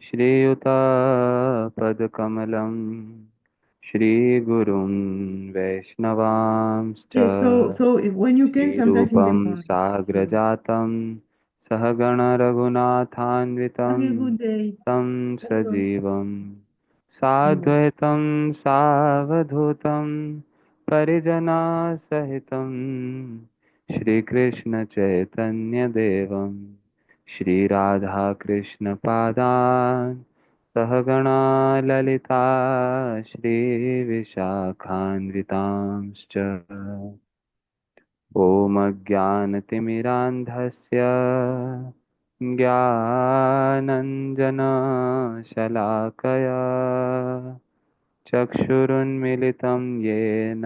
श्रीयुतापदकमलं श्रीगुरुं वैष्णवांश्च Okay, so when you can sometimes in the श्रीरूपं morning. So साग्रजातं सहगणरघुनाथान्वितं okay, good day. तं Welcome. सजीवं Mm. साद्वैतं सावधूतं परिजनासहितं श्रीकृष्णचैतन्यदेवं श्रीराधाकृष्णपादान् सहगणा Lalita श्रीविशाखान्वितांश्च ॐ अज्ञानतिमिरान्धस्य ज्ञानञ्जनशलाकया चक्षुरुन्मिलितं येन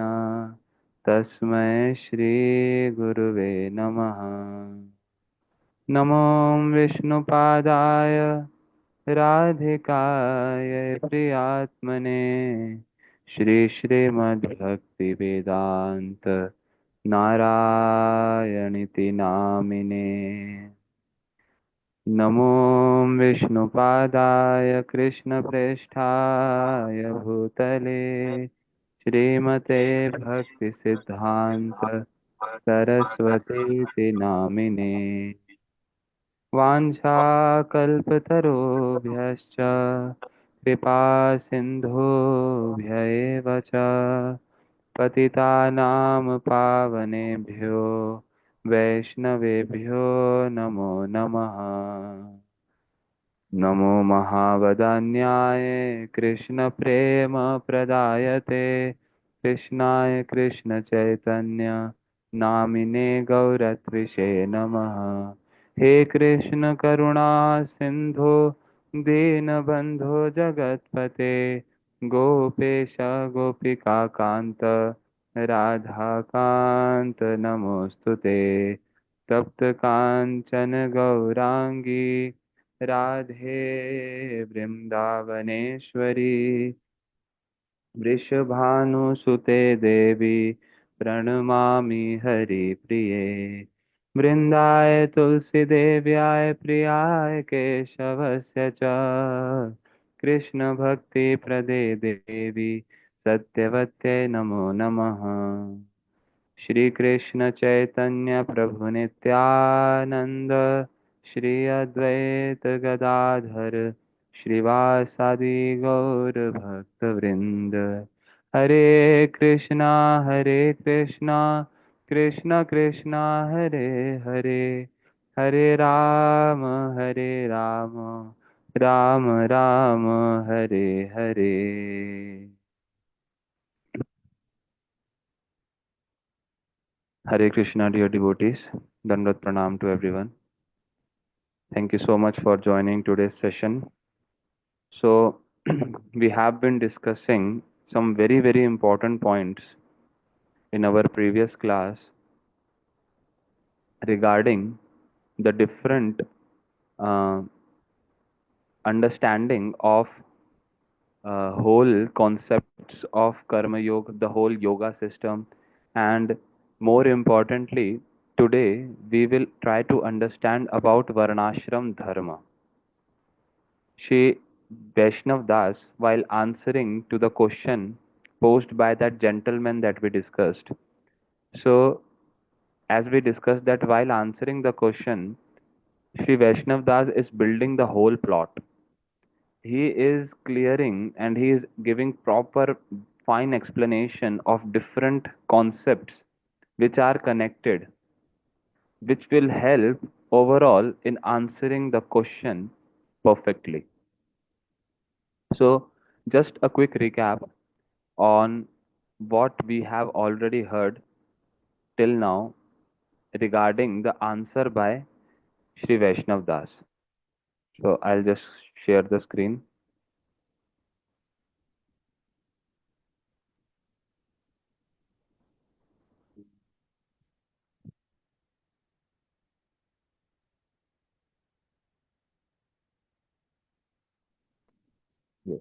तस्मै श्रीगुरुवे नमः। नमो विष्णुपादाय राधिकायै प्रियात्मने श्रीमद्भक्तिवेदान्त नारायणिति नामिने। नमो विष्णुपादाय कृष्णप्रेष्ठाय भूतले श्रीमते भक्तिसिद्धान्त सरस्वतीति नामिने। वाञ्छाकल्पतरुभ्यश्च कृपा सिन्धुभ्य एव च पतितानां पावनेभ्यो वैष्णवेभ्यो नमो नमः। नमो महावदान्याय कृष्णप्रेमप्रदायते कृष्णाय कृष्णचैतन्य नामिने गौरत्विषे नमः। हे कृष्ण करुणा सिन्धो दीनबन्धो जगत्पते गोपेश गोपिकान्त राधाकान्त नमोऽस्तु ते। तप्तकाञ्चन गौराङ्गी राधे वृन्दावनेश्वरी वृषभानुसुते देवी प्रणमामि हरिप्रिये। वृन्दाय तुलसीदेव्याय प्रियाय केशवस्य च कृष्णभक्तिप्रदे देवी सत्यवत्यै नमो नमः। श्री कृष्ण चैतन्य प्रभु नित्यानंद श्री अद्वैत गदाधर श्रीवासादि गौर भक्त वृंद। हरे Krishna Krishna Krishna Krishna Hare Hare Hare Ram Ram Ram Hare Hare. Hare Krishna, dear devotees. Dandat pranam to everyone. Thank you so much for joining today's session. So, we have been discussing some very, very important points in our previous class regarding the different uh, understanding of whole concepts of karma yoga, the whole yoga system, and more importantly, today we will try to understand about Varnashram Dharma. She Vaishnav Das, while answering to the question posed by that gentleman that we discussed. So, as we discussed that while answering the question, Sri Vaishnav Das is building the whole plot. He is clearing and he is giving proper fine explanation of different concepts which are connected, which will help overall in answering the question perfectly. So, just a quick recap on what we have already heard till now regarding the answer by Sri Vaishnav Das. So, I'll just share the screen. Yes.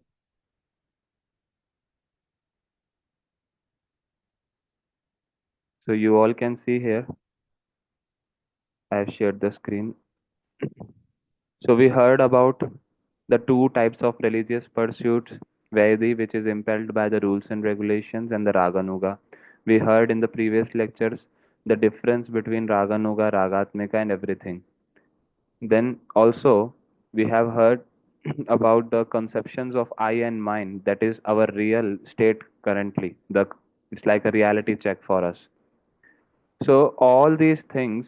So, you all can see here, I have shared the screen. So, we heard about the two types of religious pursuits, Vaidhi, which is impelled by the rules and regulations, and the Raganuga. We heard in the previous lectures the difference between Raganuga, Ragatmika, and everything. Then also we have heard about the conceptions of I and mine, that is our real state currently. It's like a reality check for us. So all these things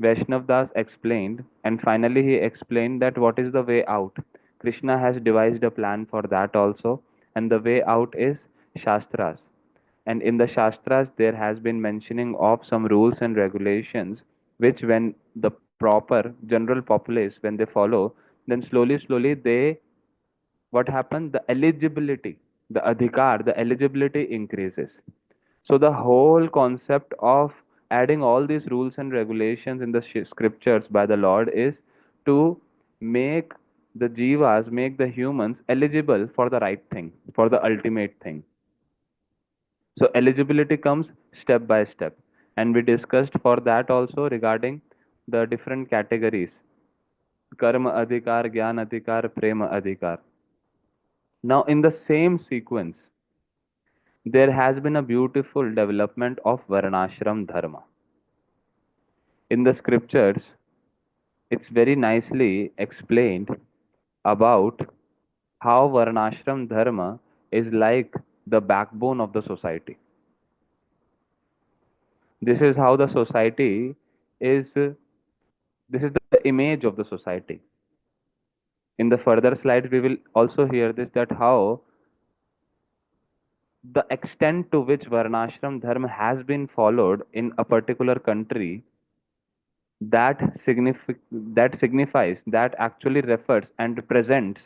Vaishnav Das explained, and finally he explained that what is the way out. Krishna has devised a plan for that also, and the way out is Shastras. And in the Shastras, there has been mentioning of some rules and regulations, which when the proper general populace, when they follow, then slowly they, what happened? The eligibility, the adhikar, the eligibility increases. So the whole concept of adding all these rules and regulations in the scriptures by the Lord is to make the jivas, make the humans eligible for the right thing, for the ultimate thing. So eligibility comes step by step. And we discussed for that also regarding the different categories. Karma adhikar, Gyan adhikar, Prema adhikar. Now in the same sequence, there has been a beautiful development of Varnashram Dharma. In the scriptures, it's very nicely explained about how Varnashram Dharma is like the backbone of the society. This is how the society is, this is the image of the society. In the further slides, we will also hear this, that how the extent to which Varnashram Dharma has been followed in a particular country, that that signifies, that actually refers and represents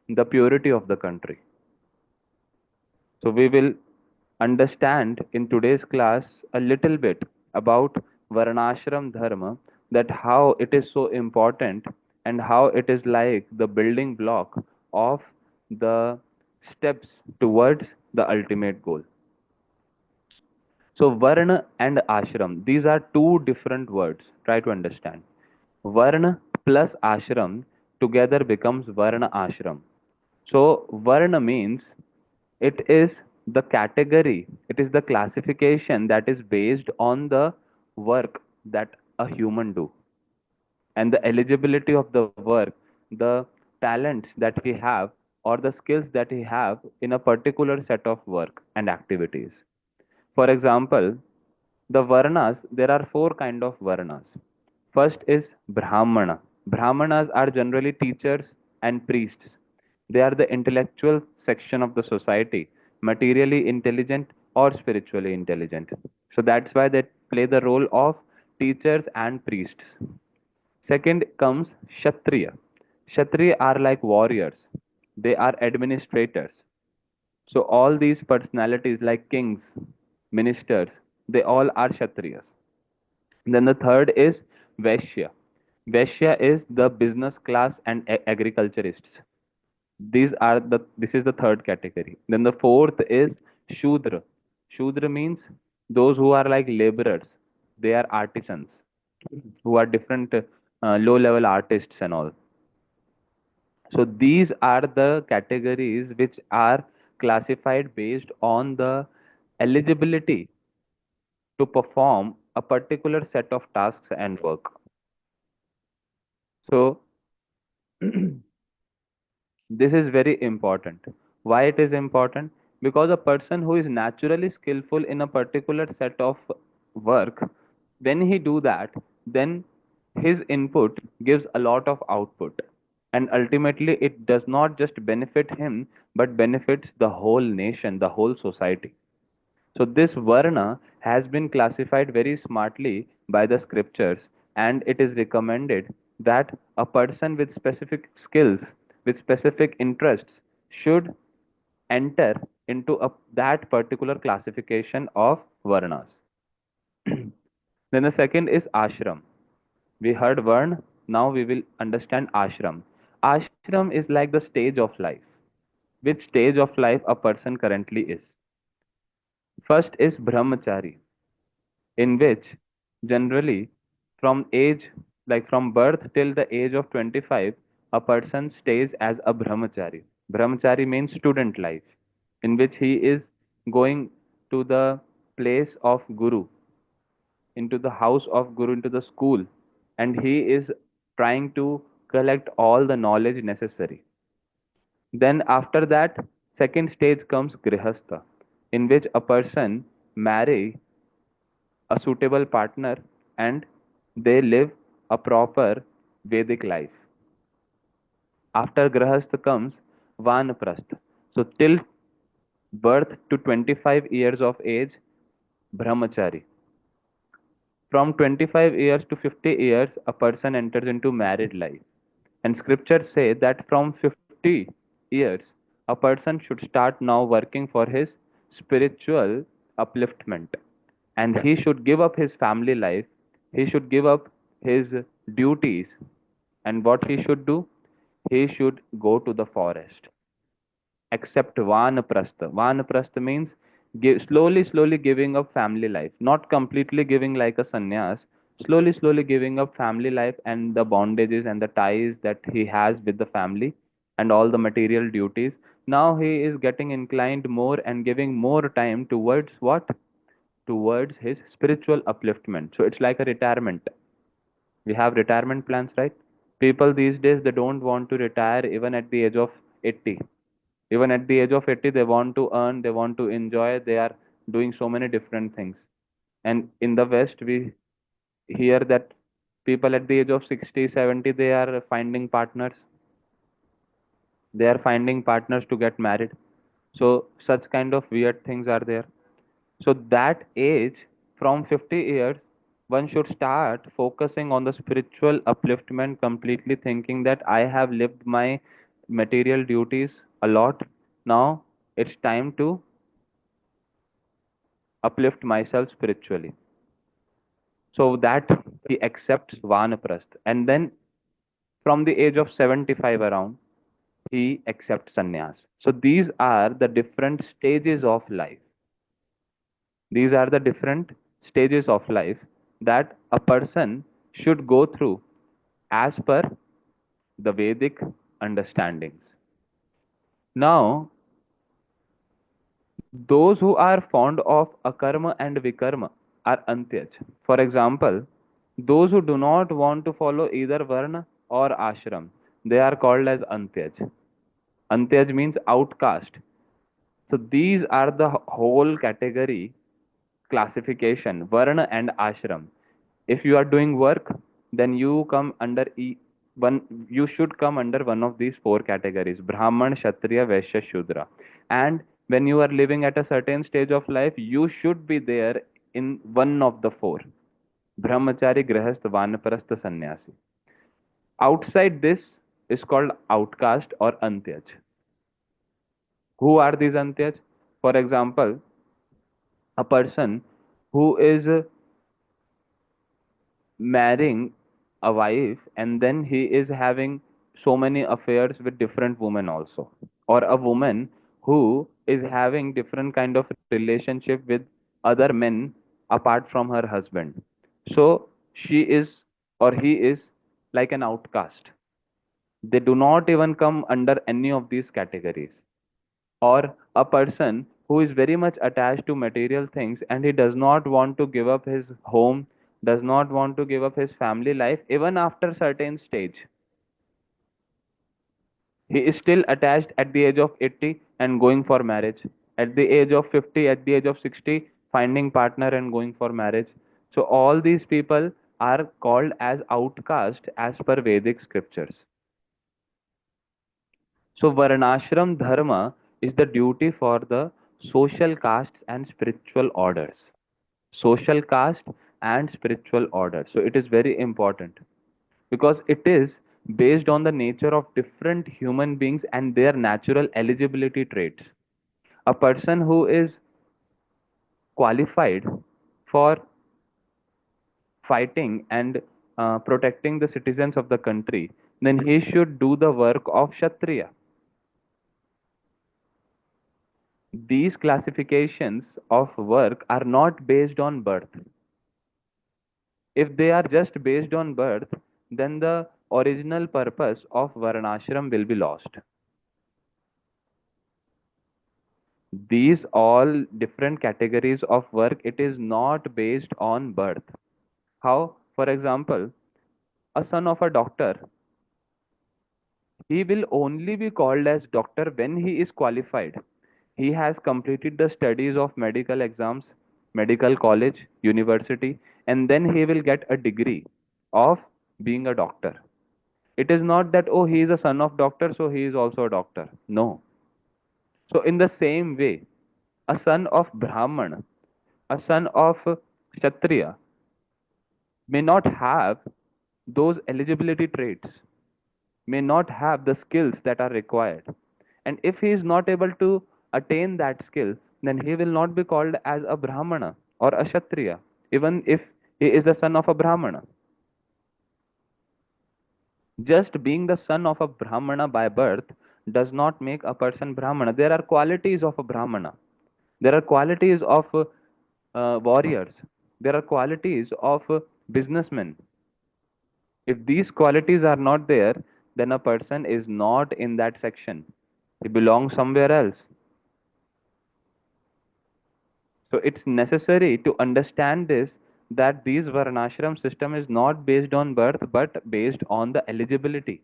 the purity of the country. So we will understand in today's class a little bit about Varnashram Dharma, that how it is so important and how it is like the building block of the steps towards the ultimate goal. So Varna and Ashram, these are two different words. Try to understand. Varna plus Ashram together becomes Varna Ashram. So Varna means it is the category, it is the classification that is based on the work that a human do, and the eligibility of the work, the talents that he have, or the skills that he have in a particular set of work and activities. For example, the Varnas, there are four kind of Varnas. First is Brahmana. Brahmanas are generally teachers and priests. They are the intellectual section of the society, materially intelligent or spiritually intelligent. So that's why they play the role of teachers and priests. Second comes Kshatriya. Kshatriya are like warriors. They are administrators. So all these personalities like kings, ministers, they all are Kshatriyas. Then the third is Vaishya. Vaishya is the business class and agriculturists. This is the third category. Then the fourth is Shudra. Shudra means those who are like laborers. They are artisans who are different low level artists and all. So these are the categories which are classified based on the eligibility to perform a particular set of tasks and work. So this is very important. Why it is important? Because a person who is naturally skillful in a particular set of work, when he do that, then his input gives a lot of output. And ultimately, it does not just benefit him, but benefits the whole nation, the whole society. So this Varna has been classified very smartly by the scriptures, and it is recommended that a person with specific skills, with specific interests, should enter into that particular classification of Varnas. Then the second is ashram. We heard Varn, now we will understand ashram. Ashram is like the stage of life. Which stage of life a person currently is? First is brahmachari, in which generally from age, like from birth till the age of 25, a person stays as a brahmachari. Brahmachari means student life, in which he is going to the place of Guru, into the house of Guru, into the school, and he is trying to collect all the knowledge necessary. Then, after that, second stage comes Grihastha, in which a person marry a suitable partner and they live a proper Vedic life. After Grahastha comes Vanaprastha. So, till birth to 25 years of age, Brahmachari. From 25 years to 50 years, a person enters into married life. And scriptures say that from 50 years, a person should start now working for his spiritual upliftment. And he should give up his family life, he should give up his duties. And what he should do? He should go to the forest, except Vanaprastha. Vanaprastha means slowly giving up family life, not completely giving like a sannyas, slowly giving up family life and the bondages and the ties that he has with the family and all the material duties. Now he is getting inclined more and giving more time towards what? Towards his spiritual upliftment. So it's like a retirement. We have retirement plans, right? People these days, they don't want to retire even at the age of 80. Even at the age of 80, they want to earn, they want to enjoy, they are doing so many different things. And in the West, we hear that people at the age of 60, 70, they are finding partners. They are finding partners to get married. So, such kind of weird things are there. So, that age, from 50 years, one should start focusing on the spiritual upliftment, completely thinking that I have lived my material duties a lot. Now it's time to uplift myself spiritually. So that he accepts Vanaprastha. And then from the age of 75 around, he accepts sannyas. So these are the different stages of life. These are the different stages of life that a person should go through as per the Vedic understandings. Now, those who are fond of akarma and vikarma are antyaj. For example, those who do not want to follow either varna or ashram, they are called as antyaj. Antyaj means outcast. So these are the whole category classification, varna and ashram. If you are doing work, then you come under one. You should come under one of these four categories: Brahman, Kshatriya, Vaishya, Shudra. And when you are living at a certain stage of life, you should be there in one of the four: Brahmachari, Grihasth, Vanaprastha, Sannyasi. Outside this is called outcast or Antyaj. Who are these Antyaj? For example, a person who is marrying a wife and then he is having so many affairs with different women also, or a woman who is having different kind of relationship with other men apart from her husband. So she is or he is like an outcast. They do not even come under any of these categories. Or a person who is very much attached to material things and he does not want to give up his home, does not want to give up his family life even after certain stage. He is still attached at the age of 80 and going for marriage, at the age of 50, at the age of 60 finding partner and going for marriage. So all these people are called as outcast as per Vedic scriptures. So, Varnashram Dharma is the duty for the social castes and spiritual orders. Social caste and spiritual order. So, it is very important because it is based on the nature of different human beings and their natural eligibility traits. A person who is qualified for fighting and protecting the citizens of the country, then he should do the work of Kshatriya. These classifications of work are not based on birth. If they are just based on birth, then the original purpose of Varnashram will be lost. These all different categories of work, it is not based on birth. How, for example, a son of a doctor, he will only be called as doctor when he is qualified. He has completed the studies of medical exams, medical college, university, and then he will get a degree of being a doctor. It is not that, oh, he is a son of doctor, so he is also a doctor. No. So, in the same way, a son of Brahman, a son of Kshatriya may not have those eligibility traits, may not have the skills that are required. And if he is not able to attain that skill, then he will not be called as a Brahmana or a Kshatriya, even if he is the son of a Brahmana. Just being the son of a Brahmana by birth does not make a person Brahmana. There are qualities of a Brahmana. There are qualities of warriors. There are qualities of businessmen. If these qualities are not there, then a person is not in that section. He belongs somewhere else. So it's necessary to understand this, that these Varnashram system is not based on birth but based on the eligibility.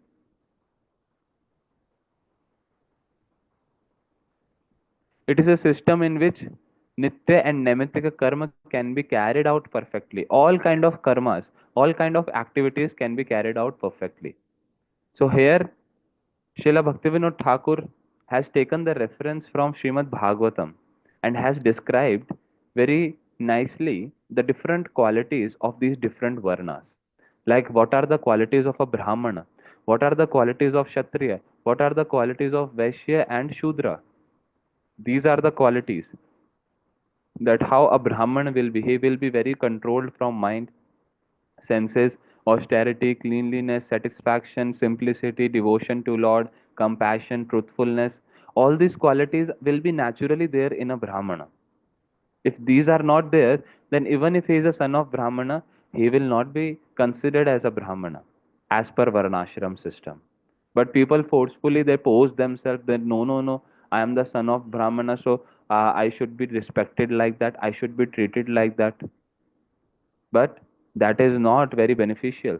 It is a system in which Nitya and Naimittika karma can be carried out perfectly. All kind of karmas, all kind of activities can be carried out perfectly. So here, Srila Bhaktivinoda Thakur has taken the reference from Srimad Bhagavatam and has described very nicely the different qualities of these different varnas. Like what are the qualities of a Brahmana? What are the qualities of Kshatriya? What are the qualities of Vaishya and Shudra? These are the qualities that how a Brahman will be. He will be very controlled from mind, senses, austerity, cleanliness, satisfaction, simplicity, devotion to Lord, compassion, truthfulness. All these qualities will be naturally there in a Brahmana. If these are not there, then even if he is a son of Brahmana, he will not be considered as a Brahmana as per Varnashram system. But people forcefully they pose themselves that no, no, no, I am the son of Brahmana, so I should be respected like that, I should be treated like that. But that is not very beneficial.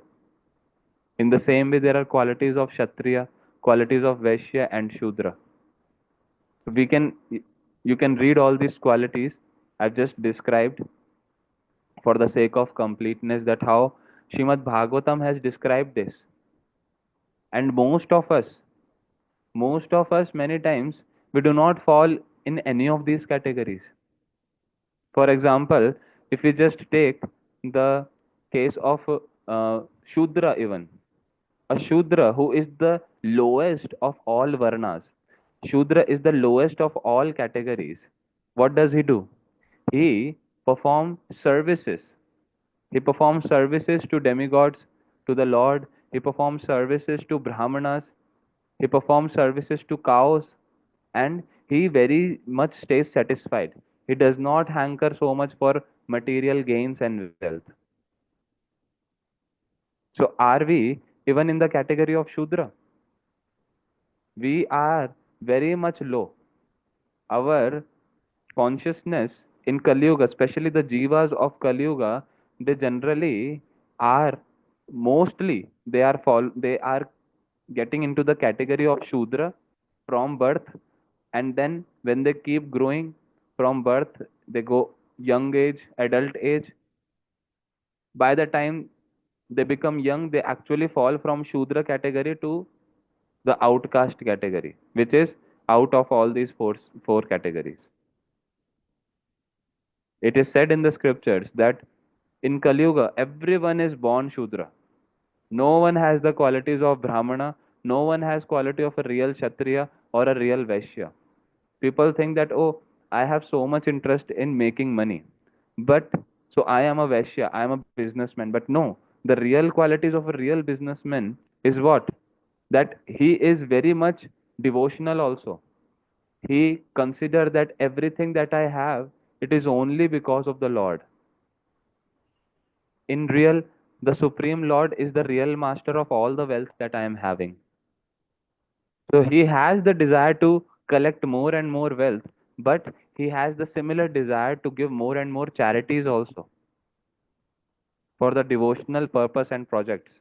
In the same way, there are qualities of Kshatriya, qualities of Vaishya and Shudra. We can, you can read all these qualities I've just described for the sake of completeness, that how Shrimad Bhagavatam has described this. And most of us many times, we do not fall in any of these categories. For example, if we just take the case of Shudra even, a Shudra who is the lowest of all Varnas, Shudra is the lowest of all categories. What does he do? He performs services. He performs services to demigods, to the Lord. He performs services to Brahmanas. He performs services to cows. And he very much stays satisfied. He does not hanker so much for material gains and wealth. So, are we even in the category of Shudra? We are very much low. Our consciousness in Kali Yuga, especially the jivas of Kali Yuga, they generally are they are getting into the category of Shudra from birth, and then when they keep growing from birth, they go young age, adult age. By the time they become young, they actually fall from Shudra category to the outcast category, which is out of all these four categories. It is said in the scriptures that in Kali Yuga, everyone is born Shudra. No one has the qualities of Brahmana, no one has quality of a real Kshatriya or a real Vaishya. People think that, oh, I have so much interest in making money. But so I am a Vaishya, I am a businessman. But no, the real qualities of a real businessman is what? That he is very much devotional also. He consider that everything that I have, it is only because of the Lord. In real, The Supreme Lord is the real master of all the wealth that I am having. So he has the desire to collect more and more wealth, but he has the similar desire to give more and more charities also for the devotional purpose and projects.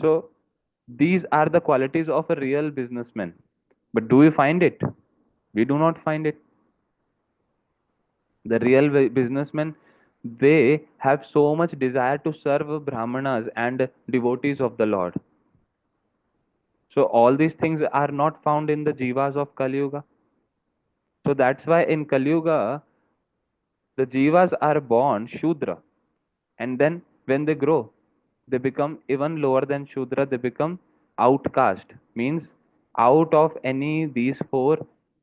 So these are the qualities of a real businessman. But do we find it? We do not find it. The real businessmen, they have so much desire to serve Brahmanas and devotees of the Lord. So all these things are not found in the jivas of Kali Yuga. So that's why in Kali Yuga, the jivas are born Shudra. And then when they grow, they become even lower than Shudra, they become outcast. Means out of any these four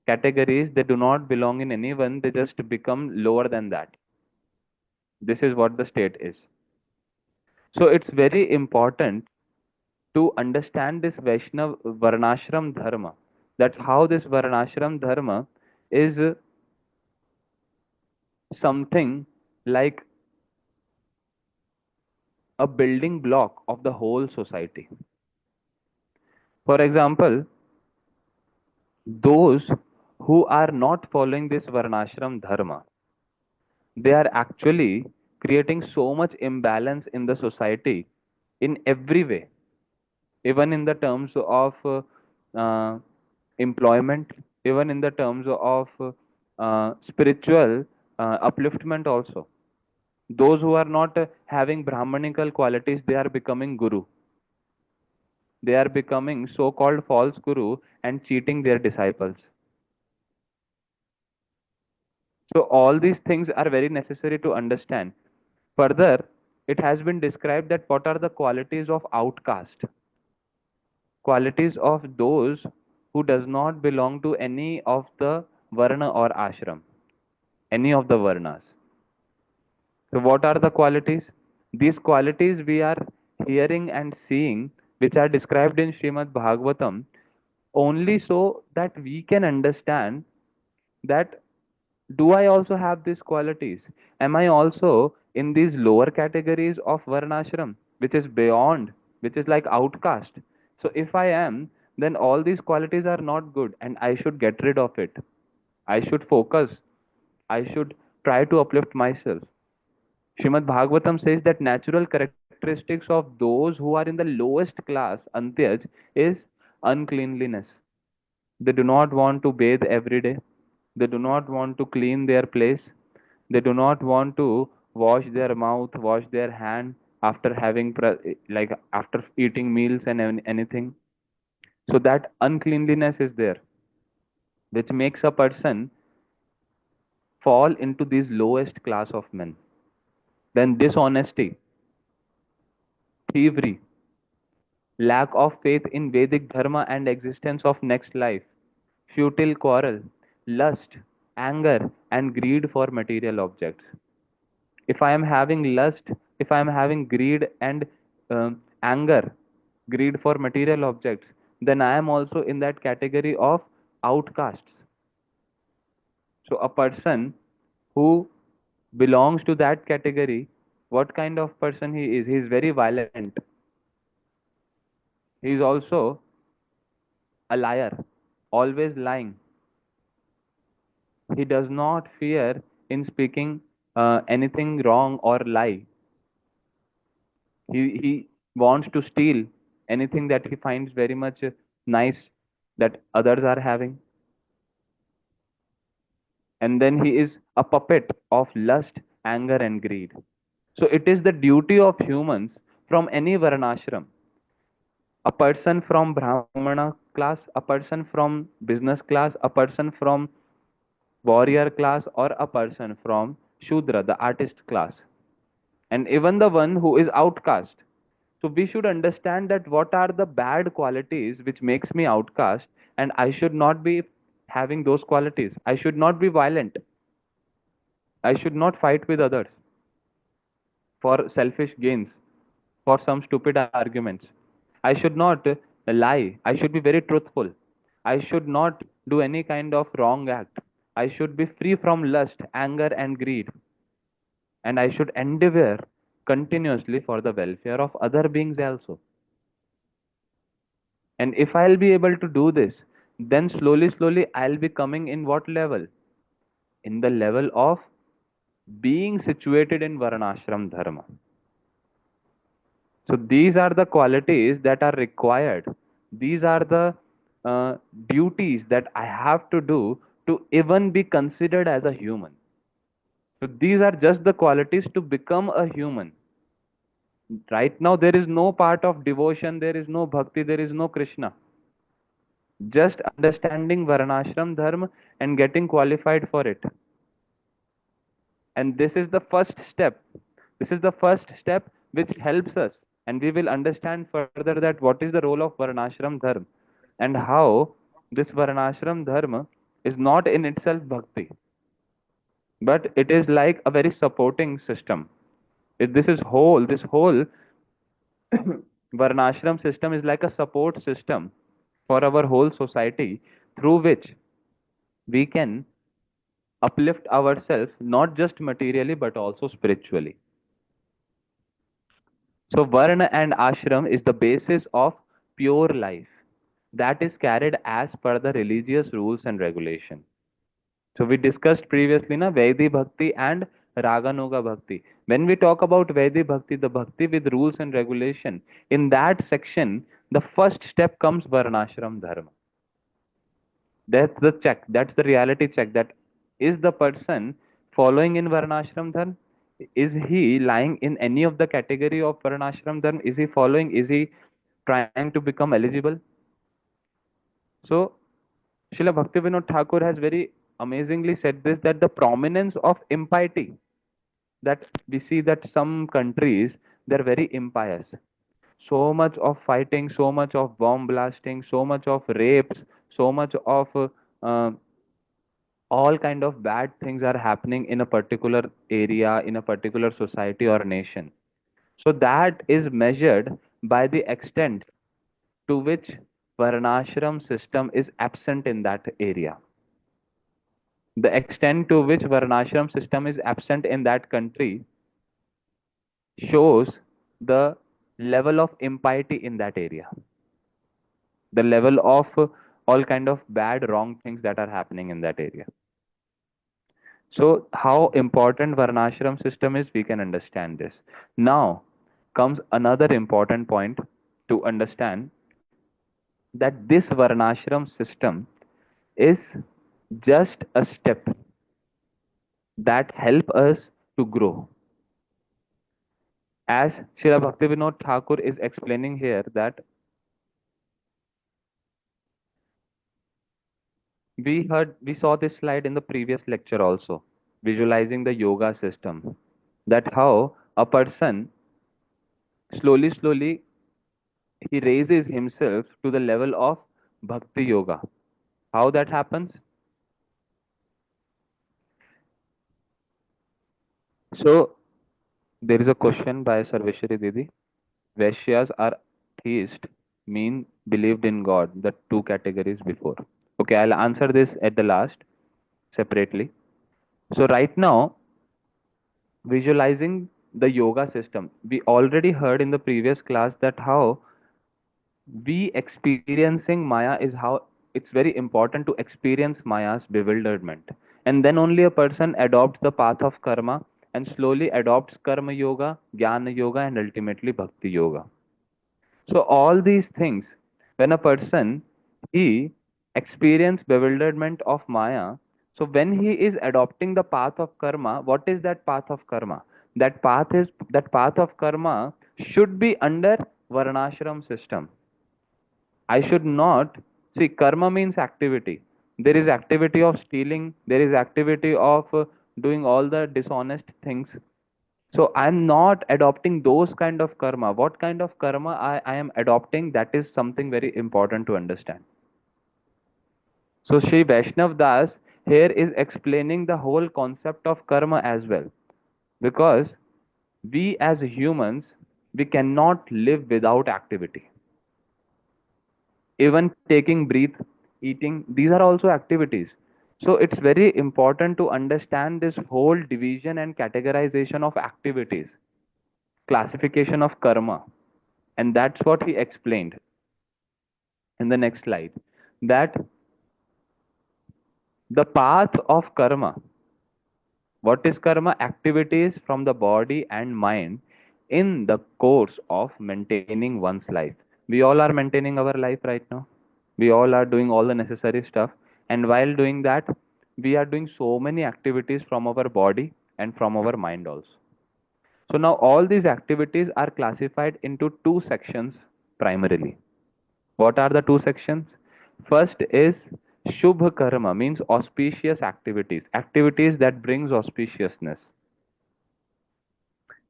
categories, they do not belong in any one, they just become lower than that. This is what the state is. So it's very important to understand this Vaishnav Varnashram Dharma. That how this Varnashram Dharma is something like a building block of the whole society. For example, those who are not following this Varnashram Dharma, they are actually creating so much imbalance in the society in every way, even in the terms of uh, employment, even in the terms of spiritual upliftment also. Those who are not having Brahmanical qualities, they are becoming guru. They are becoming so-called false guru and cheating their disciples. So all these things are very necessary to understand. Further, it has been described that what are the qualities of outcast, qualities of those who does not belong to any of the varna or ashram, any of the varnas. So what are the qualities? These qualities we are hearing and seeing, which are described in Srimad Bhagavatam, only so that we can understand that do I also have these qualities? Am I also in these lower categories of varnashram, which is beyond, which is like outcast? So if I am, then all these qualities are not good and I should get rid of it. I should focus. I should try to uplift myself. Srimad Bhagavatam says that natural characteristics of those who are in the lowest class, Antyaj, is uncleanliness. They do not want to bathe every day. They do not want to clean their place. They do not want to wash their mouth, wash their hand after having like after eating meals and anything. So that uncleanliness is there, which makes a person fall into this lowest class of men. Then dishonesty, thievery, lack of faith in Vedic dharma and existence of next life, futile quarrel, lust, anger, and greed for material objects. If I am having lust, if I am having greed and anger, greed for material objects, then I am also in that category of outcasts. So a person who belongs to that category, what kind of person he is? He is very violent. He is also a liar, always lying. He does not fear in speaking anything wrong or lie. He wants to steal anything that he finds very much nice that others are having. And then he is a puppet of lust, anger, and greed. So it is the duty of humans from any varnashram, a person from Brahmana class, a person from business class, a person from warrior class, or a person from Shudra, the artist class, and even the one who is outcast. So we should understand that what are the bad qualities which makes me outcast, and I should not be having those qualities. I should not be violent. I should not fight with others for selfish gains, for some stupid arguments. I should not lie. I should be very truthful. I should not do any kind of wrong act. I should be free from lust, anger, and greed. And I should endeavor continuously for the welfare of other beings also. And if I'll be able to do this, then slowly, slowly I'll be coming in what level? In the level of being situated in Varnashram Dharma. So these are the qualities that are required. These are the uh, duties that I have to do to even be considered as a human. So these are just the qualities to become a human. Right now, there is no part of devotion, there is no bhakti, there is no Krishna. Just understanding Varnashram Dharma and getting qualified for it. And this is the first step. This is the first step which helps us. And we will understand further that what is the role of Varnashram Dharma and how this Varnashram Dharma is not in itself bhakti, but it is like a very supporting system. This whole Varnashram system is like a support system for our whole society through which we can uplift ourselves not just materially but also spiritually. So, Varna and Ashram is the basis of pure life that is carried as per the religious rules and regulation. So, we discussed previously na Vaidhi Bhakti and Raganuga Bhakti. When we talk about Vaidhi Bhakti, the Bhakti with rules and regulation, in that section, the first step comes Varnashram Dharma. That's the check. That's the reality check. That is the person following in Varnashram Dharma? Is he lying in any of the category of Varnashram Dharma? Is he following? Is he trying to become eligible? So, Srila Bhaktivinoda Thakur has very amazingly said this, that the prominence of impiety, that we see that some countries, they're very impious. So much of fighting, so much of bomb blasting, so much of rapes, so much of uh, all kind of bad things are happening in a particular area, in a particular society or nation. So that is measured by the extent to which varnashram system is absent in that area. The extent to which varnashram system is absent in that country shows the level of impiety in that area, the level of all kind of bad wrong things that are happening in that area. So, how important Varnashram system is, we can understand this. Now comes another important point to understand, that this Varnashram system is just a step that help us to grow. As Srila Bhaktivinoda Thakur is explaining here, that we saw this slide in the previous lecture also, visualizing the yoga system, that how a person slowly, slowly he raises himself to the level of bhakti yoga. How that happens? So there is a question by Sarveshwari Didi. Vaishyas are theist, mean believed in God, the two categories before. Okay, I'll answer this at the last separately. So right now, visualizing the yoga system, we already heard in the previous class that how we experiencing Maya is how it's very important to experience Maya's bewilderment. And then only a person adopts the path of karma and slowly adopts karma yoga, jnana yoga, and ultimately bhakti yoga. So all these things, when a person he experience bewilderment of Maya, so when he is adopting the path of karma, what is that path of karma? That path of karma should be under Varnashram system. I should not see, karma means activity. There is activity of stealing, there is activity of doing all the dishonest things. So I'm not adopting those kind of karma. What kind of karma I am adopting, that is something very important to understand. So Sri Vaishnav Das here is explaining the whole concept of karma as well. Because we as humans, we cannot live without activity. Even taking breath, eating, these are also activities. So it's very important to understand this whole division and categorization of activities. classification of karma. And that's what he explained in the next slide, that the path of karma, what is karma? Activities from the body and mind in the course of maintaining one's life. We all are maintaining our life right now. We all are doing all the necessary stuff, and while doing that, we are doing so many activities from our body and from our mind also. So now all these activities are classified into two sections primarily. What are the two sections? First is Shubh Karma, means auspicious activities, activities that brings auspiciousness.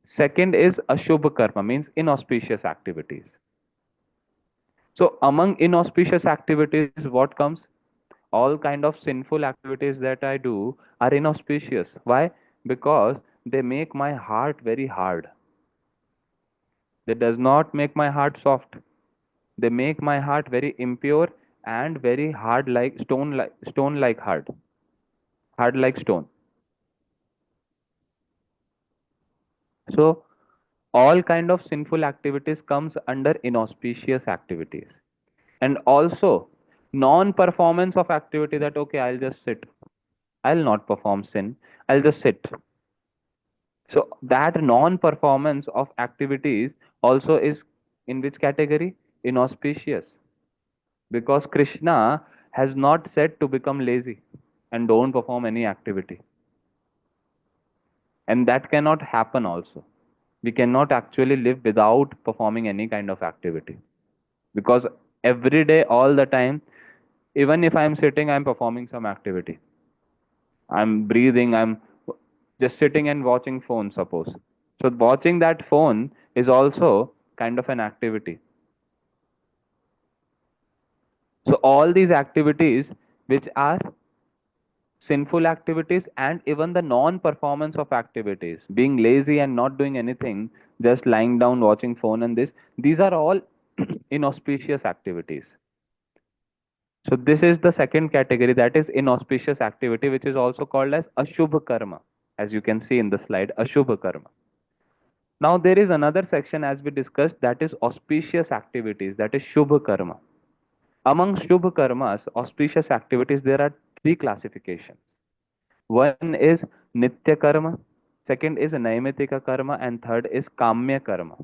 Second is Ashubh Karma, means inauspicious activities. So among inauspicious activities, what comes? All kind of sinful activities that I do are inauspicious. Why? Because they make my heart very hard. They does not make my heart soft. They make my heart very impure and very hard, like stone like hard like stone. So all kind of sinful activities comes under inauspicious activities. And also non-performance of activity, that okay, I'll just sit. I'll not perform sin. I'll just sit. So that non-performance of activities also is in which category? Inauspicious. Because Krishna has not said to become lazy and don't perform any activity. And that cannot happen also. We cannot actually live without performing any kind of activity. Because every day, all the time, even if I'm sitting, I'm performing some activity. I'm breathing, I'm just sitting and watching phone, suppose. So watching that phone is also kind of an activity. So all these activities which are sinful activities, and even the non-performance of activities, being lazy and not doing anything, just lying down watching phone and this, these are all inauspicious activities. So this is the second category, that is inauspicious activity, which is also called as ashubha karma, as you can see in the slide, ashubha karma. Now there is another section, as we discussed, that is auspicious activities, that is shubha karma. Among shubha karmas, auspicious activities, there are three classifications. One is Nitya karma, second is Naimittika karma, and third is Kamya karma.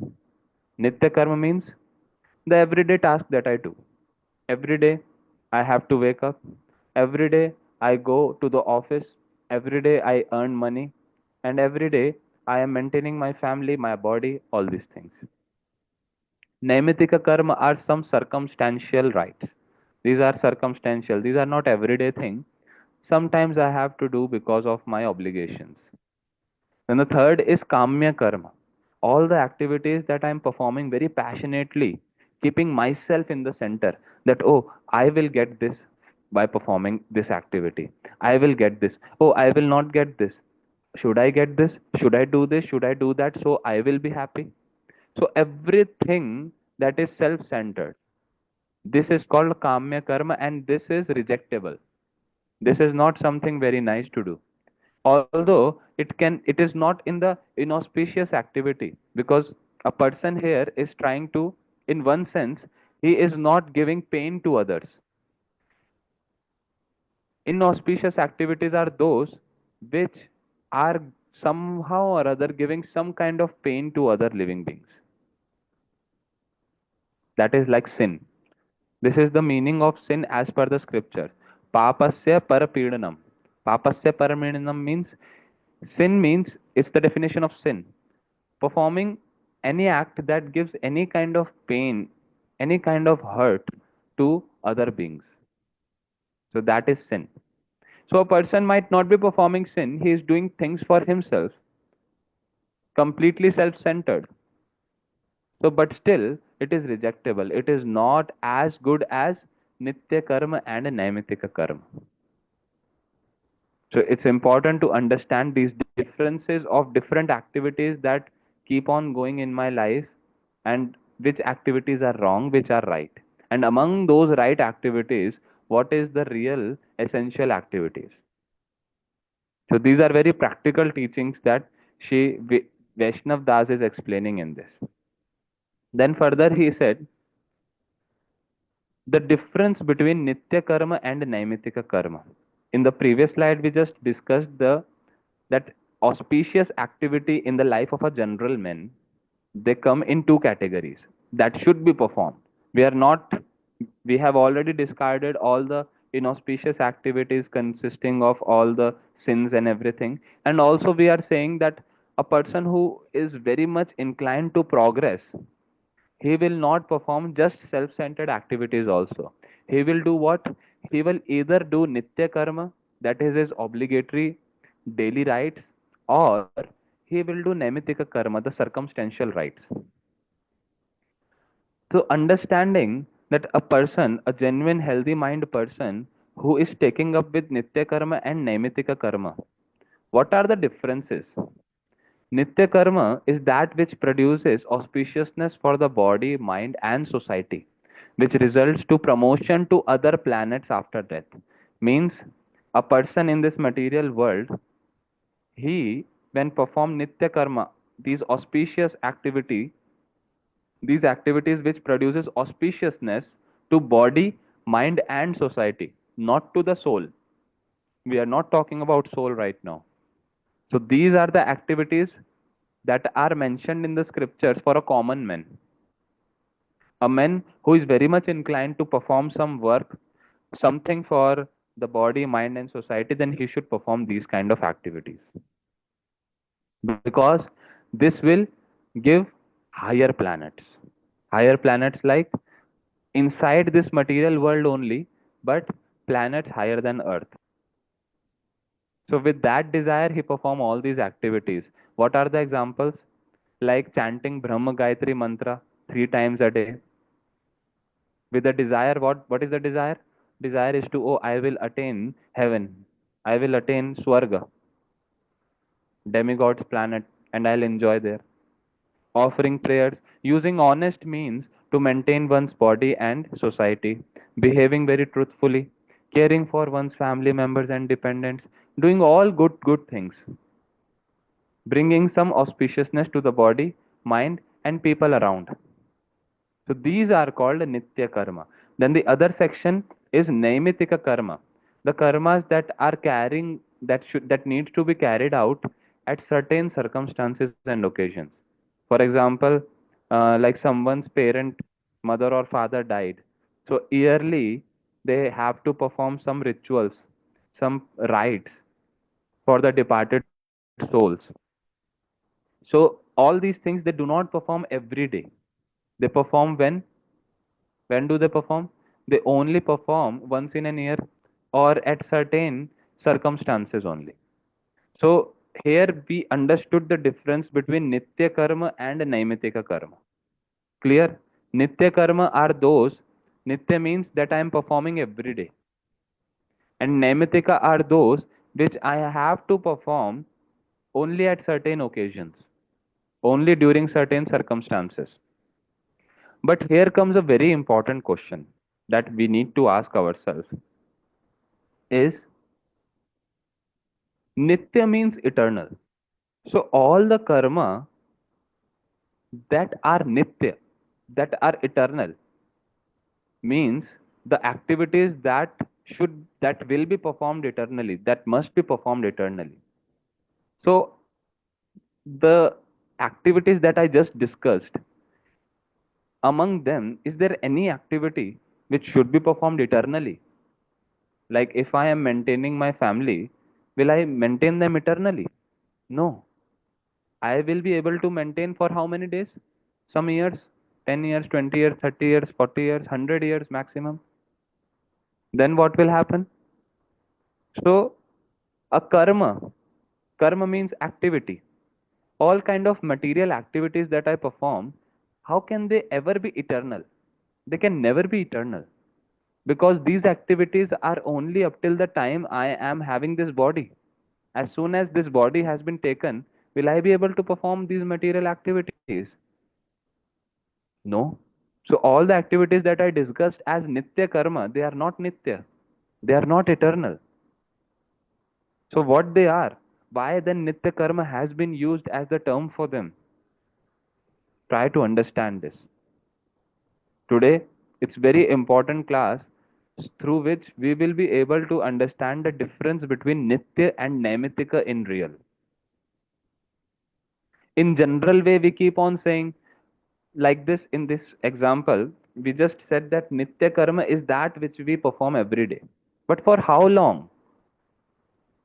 Nitya karma means the everyday task that I do. Every day I have to wake up. Every day I go to the office. Every day I earn money. And every day I am maintaining my family, my body, all these things. Naimittika karma are some circumstantial rights. These are circumstantial. These are not everyday thing. Sometimes I have to do because of my obligations. Then the third is Kamya Karma. All the activities that I am performing very passionately, keeping myself in the center, that, oh, I will get this by performing this activity. I will get this. Oh, I will not get this. Should I get this? Should I do this? Should I do that? So I will be happy. So everything that is self centered, this is called Kamya Karma, and this is rejectable. This is not something very nice to do, although it is not in the inauspicious activity, because a person here is trying to, in one sense, he is not giving pain to others. Inauspicious activities are those which are somehow or other giving some kind of pain to other living beings. That is like sin. This is the meaning of sin as per the scripture. Papasya parapidanam. Papasya parapidanam means, sin means, it's the definition of sin. Performing any act that gives any kind of pain, any kind of hurt to other beings. So that is sin. So a person might not be performing sin, he is doing things for himself, completely self centered. So, but still, it is rejectable. It is not as good as Nitya Karma and Naimittika Karma. So it's important to understand these differences of different activities that keep on going in my life, and which activities are wrong, which are right. And among those right activities, what is the real essential activities? So these are very practical teachings that she, Vaishnav Das is explaining in this. Then further he said the difference between Nitya karma and Naimittika karma. In the previous slide, we just discussed the that auspicious activity in the life of a general man, they come in two categories that should be performed. We are not, we have already discarded all the inauspicious activities consisting of all the sins and everything. And also, we are saying that a person who is very much inclined to progress, he will not perform just self centered activities also. He will do what? He will either do Nitya Karma, that is his obligatory daily rites, or he will do Naimittika Karma, the circumstantial rites. So, understanding that a person, a genuine healthy mind person who is taking up with Nitya Karma and Naimittika Karma, what are the differences? Nitya karma is that which produces auspiciousness for the body, mind, and society, which results to promotion to other planets after death. Means a person in this material world, he when perform nitya karma, these auspicious activity, these activities which produces auspiciousness to body, mind, and society, not to the soul. We are not talking about soul right now. So these are the activities that are mentioned in the scriptures for a common man. A man who is very much inclined to perform some work, something for the body, mind, and society, then he should perform these kind of activities. Because this will give higher planets. Higher planets like inside this material world only, but planets higher than Earth. So with that desire, he perform all these activities. What are the examples? Like chanting Brahma Gayatri mantra 3 times a day. With the desire, what is the desire? Desire is to, oh, I will attain heaven. I will attain Swarga, demigod's planet, and I'll enjoy there. Offering prayers, using honest means to maintain one's body and society, behaving very truthfully, caring for one's family members and dependents, doing all good things, bringing some auspiciousness to the body, mind, and people around. So these are called Nitya Karma. Then the other section is Naimittika Karma. The karmas that are carrying that needs to be carried out at certain circumstances and occasions. For example, like someone's parent, mother or father died. So yearly they have to perform some rituals, some rites for the departed souls. So all these things they do not perform every day. They perform when do they perform? They only perform once in a year or at certain circumstances only. So here we understood the difference between Nitya Karma and Naimittika Karma. Clear? Nitya Karma are those, Nitya means that I am performing every day. And Naimittika are those which I have to perform only at certain occasions, only during certain circumstances. But here comes a very important question that we need to ask ourselves is Nitya means eternal. So all the karma that are Nitya, that are eternal, means the activities that will be performed eternally, that must be performed eternally. So the activities that I just discussed, among them, is there any activity which should be performed eternally? Like if I am maintaining my family, will I maintain them eternally? No. I will be able to maintain for how many days? Some years, 10 years, 20 years, 30 years, 40 years, 100 years maximum. Then what will happen? So, a karma means activity. All kind of material activities that I perform, how can they ever be eternal? They can never be eternal. Because these activities are only up till the time I am having this body. As soon as this body has been taken, will I be able to perform these material activities? No. So all the activities that I discussed as nitya karma, they are not nitya. They are not eternal. So what they are? Why then Nitya Karma has been used as the term for them? Try to understand this. Today, it's very important class through which we will be able to understand the difference between Nitya and Naimittika in real. In general way, we keep on saying like this in this example, we just said that Nitya Karma is that which we perform every day. But for how long?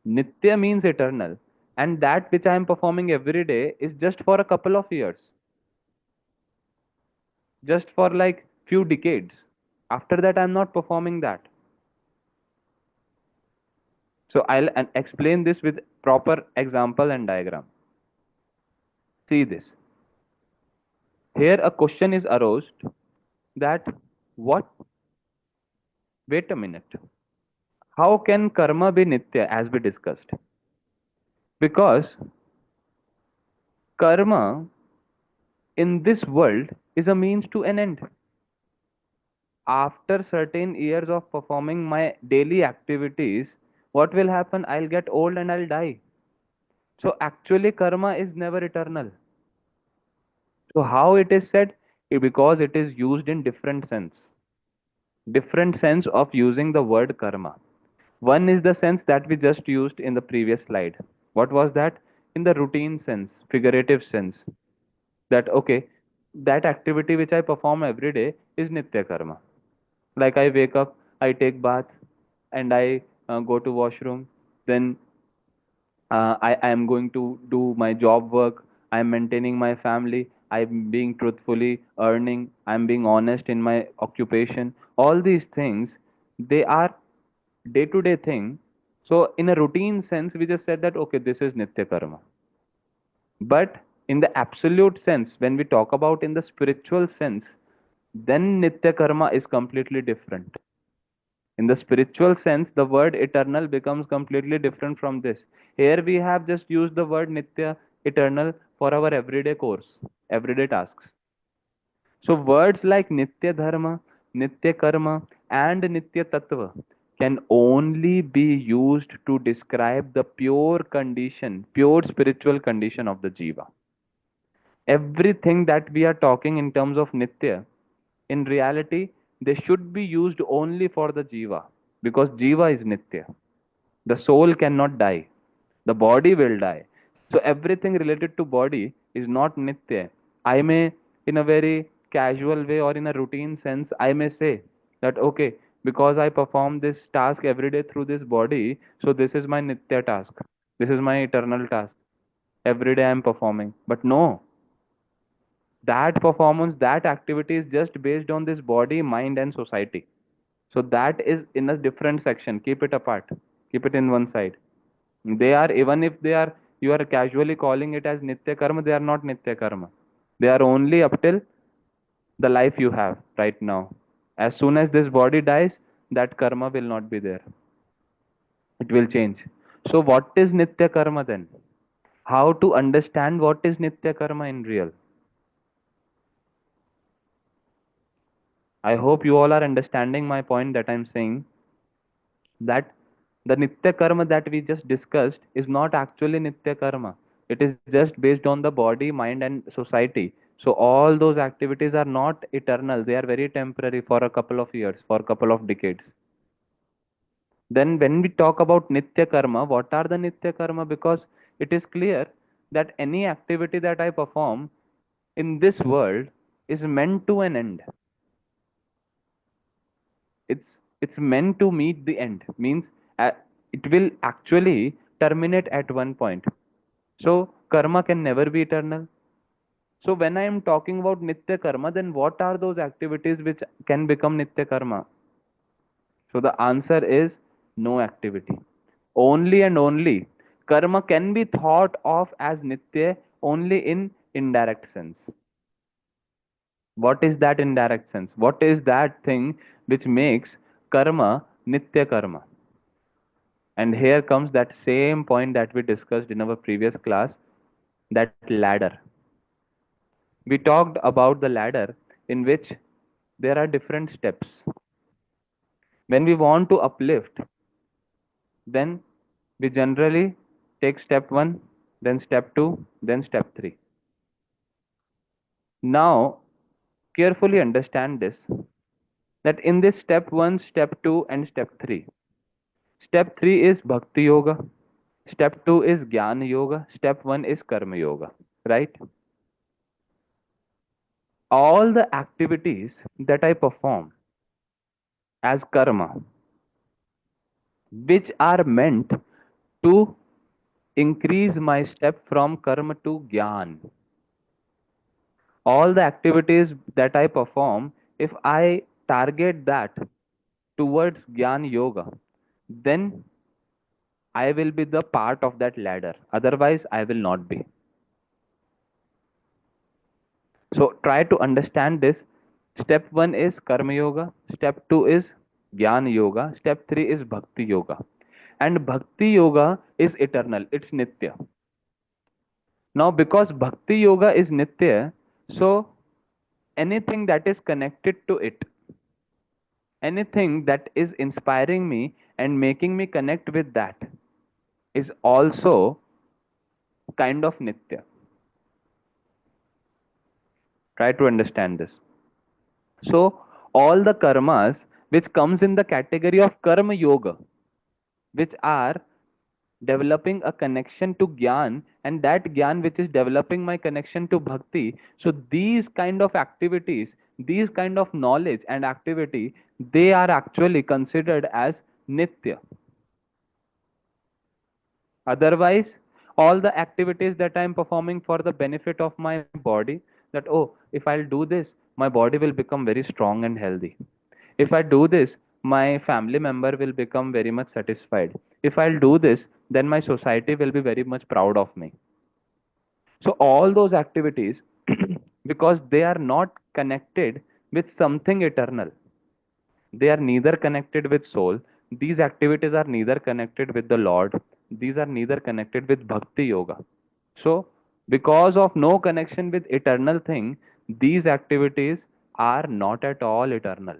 Nitya means eternal. And that which I am performing every day is just for a couple of years, just for like few decades. After that, I'm not performing that. So I'll explain this with proper example and diagram. See this. Here a question is aroused that what? Wait a minute. How can karma be nitya as we discussed? Because karma in this world is a means to an end. After certain years of performing my daily activities, what will happen? I'll get old and I'll die. So actually karma is never eternal. So how it is said? Because it is used in different sense. Different sense of using the word karma. One is the sense that we just used in the previous slide. What was that? In the routine sense, figurative sense. That okay, that activity which I perform every day is nitya karma. Like I wake up, I take bath, and I go to washroom. Then I am going to do my job work. I am maintaining my family. I'm being truthfully earning. I'm being honest in my occupation. All these things, they are day to day thing. So in a routine sense, we just said that okay, this is nitya karma. But in the absolute sense, when we talk about in the spiritual sense, then nitya karma is completely different. In the spiritual sense, the word eternal becomes completely different from this. Here we have just used the word nitya, eternal, for our everyday course, everyday tasks. So words like nitya dharma, nitya karma, and nitya tattva can only be used to describe the pure condition, pure spiritual condition of the jiva. Everything that we are talking in terms of nitya, in reality, they should be used only for the jiva because jiva is nitya. The soul cannot die. The body will die. So everything related to body is not nitya. I may, in a very casual way or in a routine sense, I may say that okay, because I perform this task every day through this body, so this is my nitya task. This is my eternal task. Every day I am performing. But no, that performance, that activity is just based on this body, mind, and society. So that is in a different section. Keep it apart. Keep it in one side. They are, even if they are, you are casually calling it as nitya karma, they are not nitya karma. They are only up till the life you have right now. As soon as this body dies, that karma will not be there. It will change. So what is nitya karma then? How to understand what is nitya karma in real? I hope you all are understanding my point that I'm saying, that the nitya karma that we just discussed is not actually nitya karma. It is just based on the body, mind, and society. So all those activities are not eternal. They are very temporary for a couple of years, for a couple of decades. Then when we talk about nitya karma, what are the nitya karma? Because it is clear that any activity that I perform in this world is meant to an end. It's meant to meet the end. Means uh, it will actually terminate at one point. So karma can never be eternal. So when I am talking about nitya karma, then what are those activities which can become nitya karma? So the answer is no activity. Only and only karma can be thought of as nitya only in indirect sense. What is that indirect sense? What is that thing which makes karma nitya karma? And here comes that same point that we discussed in our previous class, that ladder. We talked about the ladder in which there are different steps. When we want to uplift, then we generally Take step 1, then step 2, then step 3. Now, carefully understand this, that in this step 1, step 2, and step 3, step 3 is Bhakti Yoga, step 2 is Jnana Yoga, step 1 is Karma Yoga, right? All the activities that I perform as karma, which are meant to increase my step from karma to Gyan, all the activities that I perform, if I target that towards Gyan Yoga, then I will be the part of that ladder. Otherwise, I will not be. So try to understand this. Step 1 is Karma Yoga, step 2 is Jnana Yoga, step 3 is Bhakti Yoga. And Bhakti Yoga is eternal, it's Nitya. Now, because Bhakti Yoga is Nitya, so anything that is connected to it, anything that is inspiring me and making me connect with that, is also kind of Nitya. Try to understand this. So, all the karmas which comes in the category of Karma Yoga, which are developing a connection to Gyan, and that Gyan which is developing my connection to Bhakti. So these kind of activities, these kind of knowledge and activity, they are actually considered as Nitya. Otherwise, all the activities that I am performing for the benefit of my body, that oh, if I'll do this, my body will become very strong and healthy. If I do this, my family member will become very much satisfied. If I'll do this, then my society will be very much proud of me. So all those activities, because they are not connected with something eternal, they are neither connected with soul. These activities are neither connected with the Lord. These are neither connected with Bhakti Yoga. So, because of no connection with eternal thing, these activities are not at all eternal.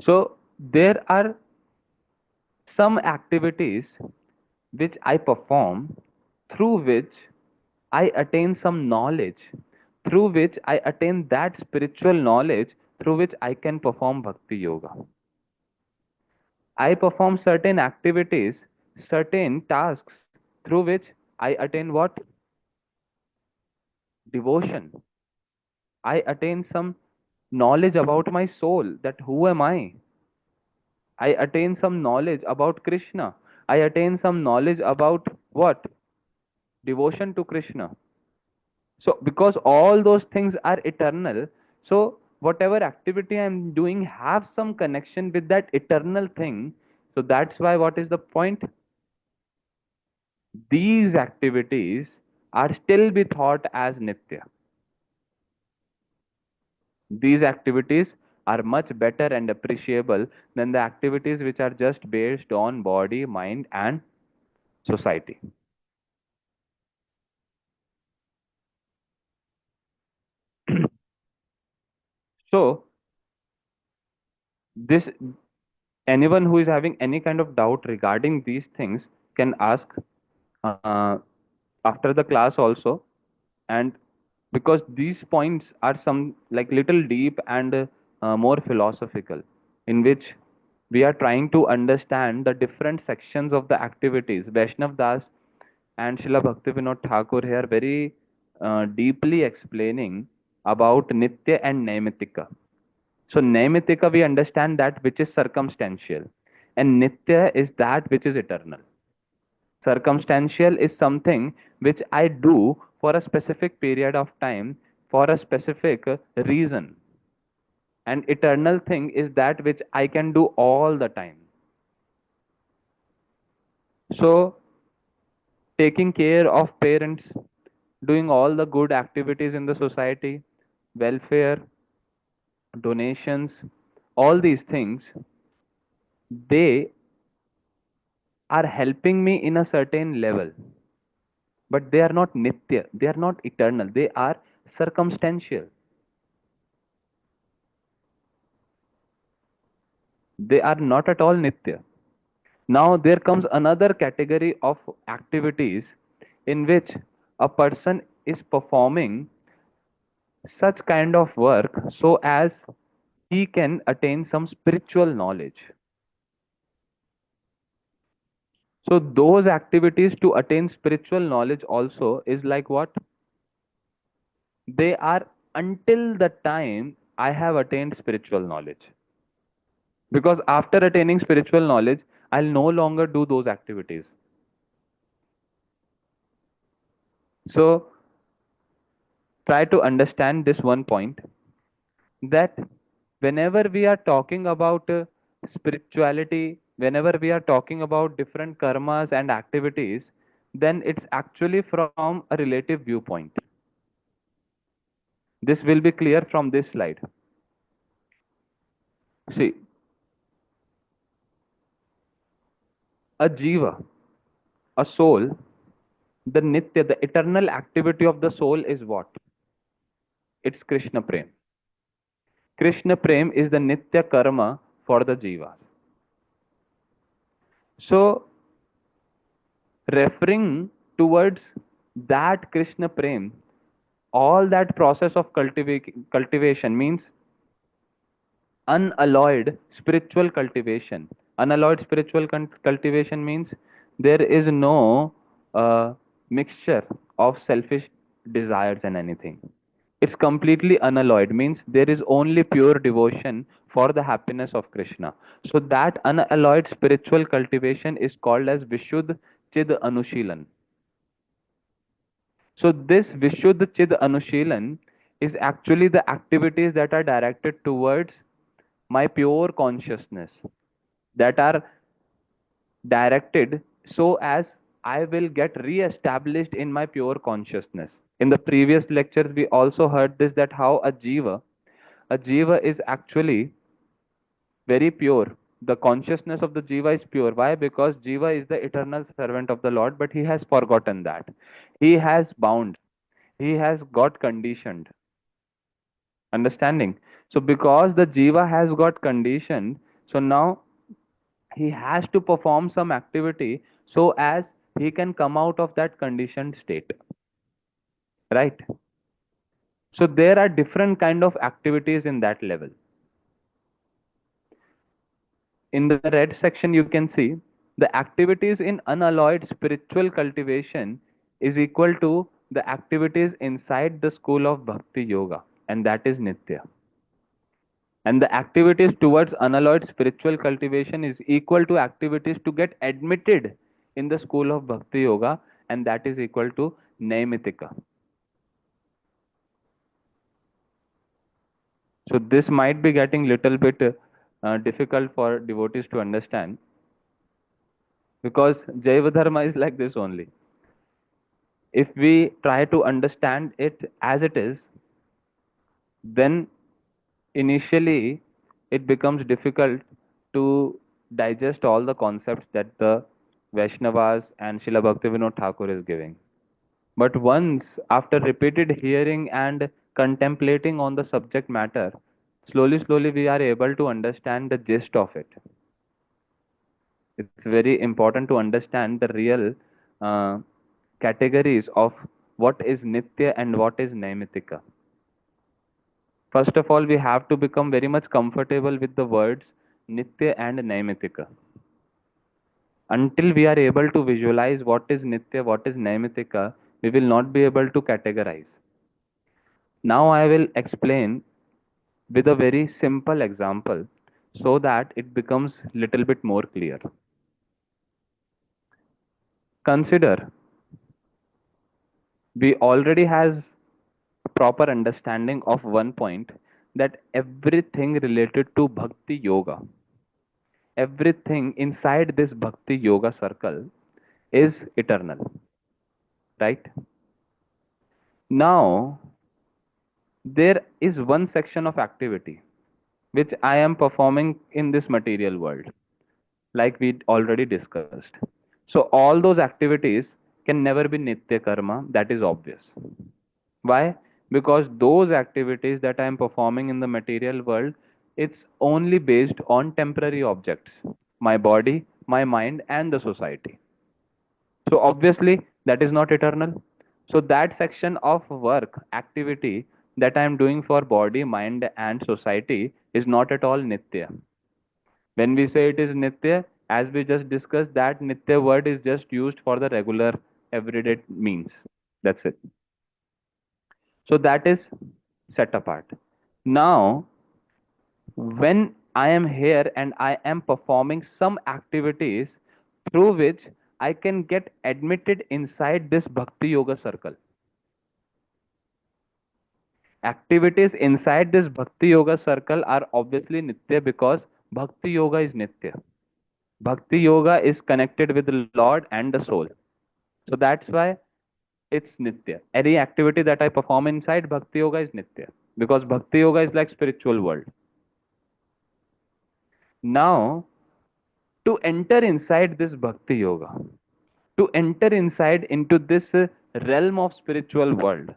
So, there are some activities which I perform, through which I attain some knowledge, through which I attain that spiritual knowledge through which I can perform Bhakti Yoga. I perform certain activities, certain tasks through which I attain what? Devotion. I attain some knowledge about my soul, that who am I? I attain some knowledge about Krishna. I attain some knowledge about what? Devotion to Krishna. So, because all those things are eternal, so whatever activity I'm doing have some connection with that eternal thing. So that's why what is the point? These activities are still be thought as Nitya. These activities are much better and appreciable than the activities which are just based on body, mind, and society. So, this anyone who is having any kind of doubt regarding these things can ask uh, after the class also, and because these points are some like little deep and more philosophical, in which we are trying to understand the different sections of the activities. Vaishnav Das and Srila Bhaktivinoda Thakur here very deeply explaining about Nitya and Naimittika. So Naimittika, we understand that which is circumstantial, and Nitya is that which is eternal. Circumstantial is something which I do for a specific period of time, for a specific reason. And eternal thing is that which I can do all the time. So, taking care of parents, doing all the good activities in the society, welfare, donations, all these things, they are helping me in a certain level. But they are not nitya, they are not eternal, they are circumstantial. They are not at all Nitya. Now there comes another category of activities in which a person is performing such kind of work so as he can attain some spiritual knowledge. So those activities to attain spiritual knowledge also is like what? They are until the time I have attained spiritual knowledge. Because after attaining spiritual knowledge, I'll no longer do those activities. So try to understand this one point, that whenever we are talking about spirituality, whenever we are talking about different karmas and activities, then it's actually from a relative viewpoint. This will be clear from this slide. See, a jiva, a soul, the nitya, the eternal activity of the soul is what? It's Krishna Prem. Krishna Prem is the nitya karma for the jivas. So, referring towards that Krishna Prem, all that process of cultivation means unalloyed spiritual cultivation. Unalloyed spiritual cultivation means there is no mixture of selfish desires and anything. It's completely unalloyed, means there is only pure devotion for the happiness of Krishna. So that unalloyed spiritual cultivation is called as Vishuddh Chid Anushilan. So this Vishuddh Chid Anushilan is actually the activities that are directed towards my pure consciousness, that are directed so as I will get re-established in my pure consciousness. In the previous lectures, we also heard this, that how a jiva is actually very pure. The consciousness of the jiva is pure. Why? Because jiva is the eternal servant of the Lord, but he has forgotten that. He has bound. He has got conditioned. Understanding? So because the jiva has got conditioned, so now he has to perform some activity so as he can come out of that conditioned state. Right? So there are different kind of activities in that level. In the red section, you can see the activities in unalloyed spiritual cultivation is equal to the activities inside the school of Bhakti Yoga, and that is Nitya. And the activities towards unalloyed spiritual cultivation is equal to activities to get admitted in the school of Bhakti Yoga, and that is equal to Naimittika. So this might be getting little bit difficult for devotees to understand, because Jaiva Dharma is like this only. If we try to understand it as it is, then initially it becomes difficult to digest all the concepts that the Vaishnavas and Srila Bhaktivinoda Thakur is giving. But once, after repeated hearing and contemplating on the subject matter, slowly we are able to understand the gist of it. It's very important to understand the real uh, categories of what is Nitya and what is Naimittika. First of all, we have to become very much comfortable with the words Nitya and Naimittika. Until we are able to visualize what is Nitya, what is Naimittika, we will not be able to categorize. Now I will explain with a very simple example so that it becomes little bit more clear. Consider we already has proper understanding of one point, that everything related to bhakti yoga, everything inside this bhakti yoga circle is eternal, right? Now there is one section of activity which I am performing in this material world, like we already discussed. So all those activities can never be nitya karma, that is obvious. Why? Because those activities that I am performing in the material world It's only based on temporary objects, my body, my mind, and the society. So obviously, that is not eternal. So that section of work, activity that I am doing for body, mind, and society is not at all Nitya. When we say it is Nitya, as we just discussed, that Nitya word is just used for the regular everyday means. That's it. So that is set apart. Now, when I am here and I am performing some activities through which I can get admitted inside this Bhakti Yoga circle. Activities inside this Bhakti Yoga circle are obviously Nitya because Bhakti Yoga is Nitya. Bhakti Yoga is connected with the Lord and the soul. So that's why it's Nitya. Any activity that I perform inside Bhakti Yoga is Nitya because Bhakti Yoga is like spiritual world. Now, to enter inside this Bhakti Yoga, to enter inside into this realm of spiritual world,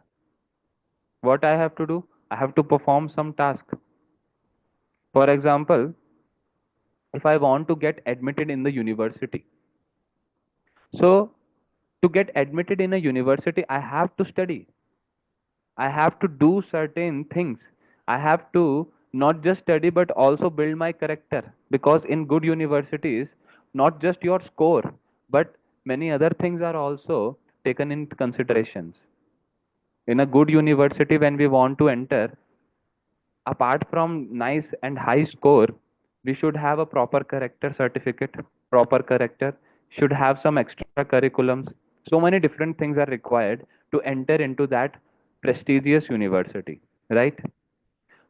what I have to do? I have to perform some task. For example, if I want to get admitted in the university, so to get admitted in a university, I have to study. I have to do certain things. I have to not just study but also build my character because in good universities, not just your score, but many other things are also taken into considerations. In a good university, when we want to enter, apart from nice and high score, we should have a proper character certificate, proper character, should have some extra curriculums. So many different things are required to enter into that prestigious university, right?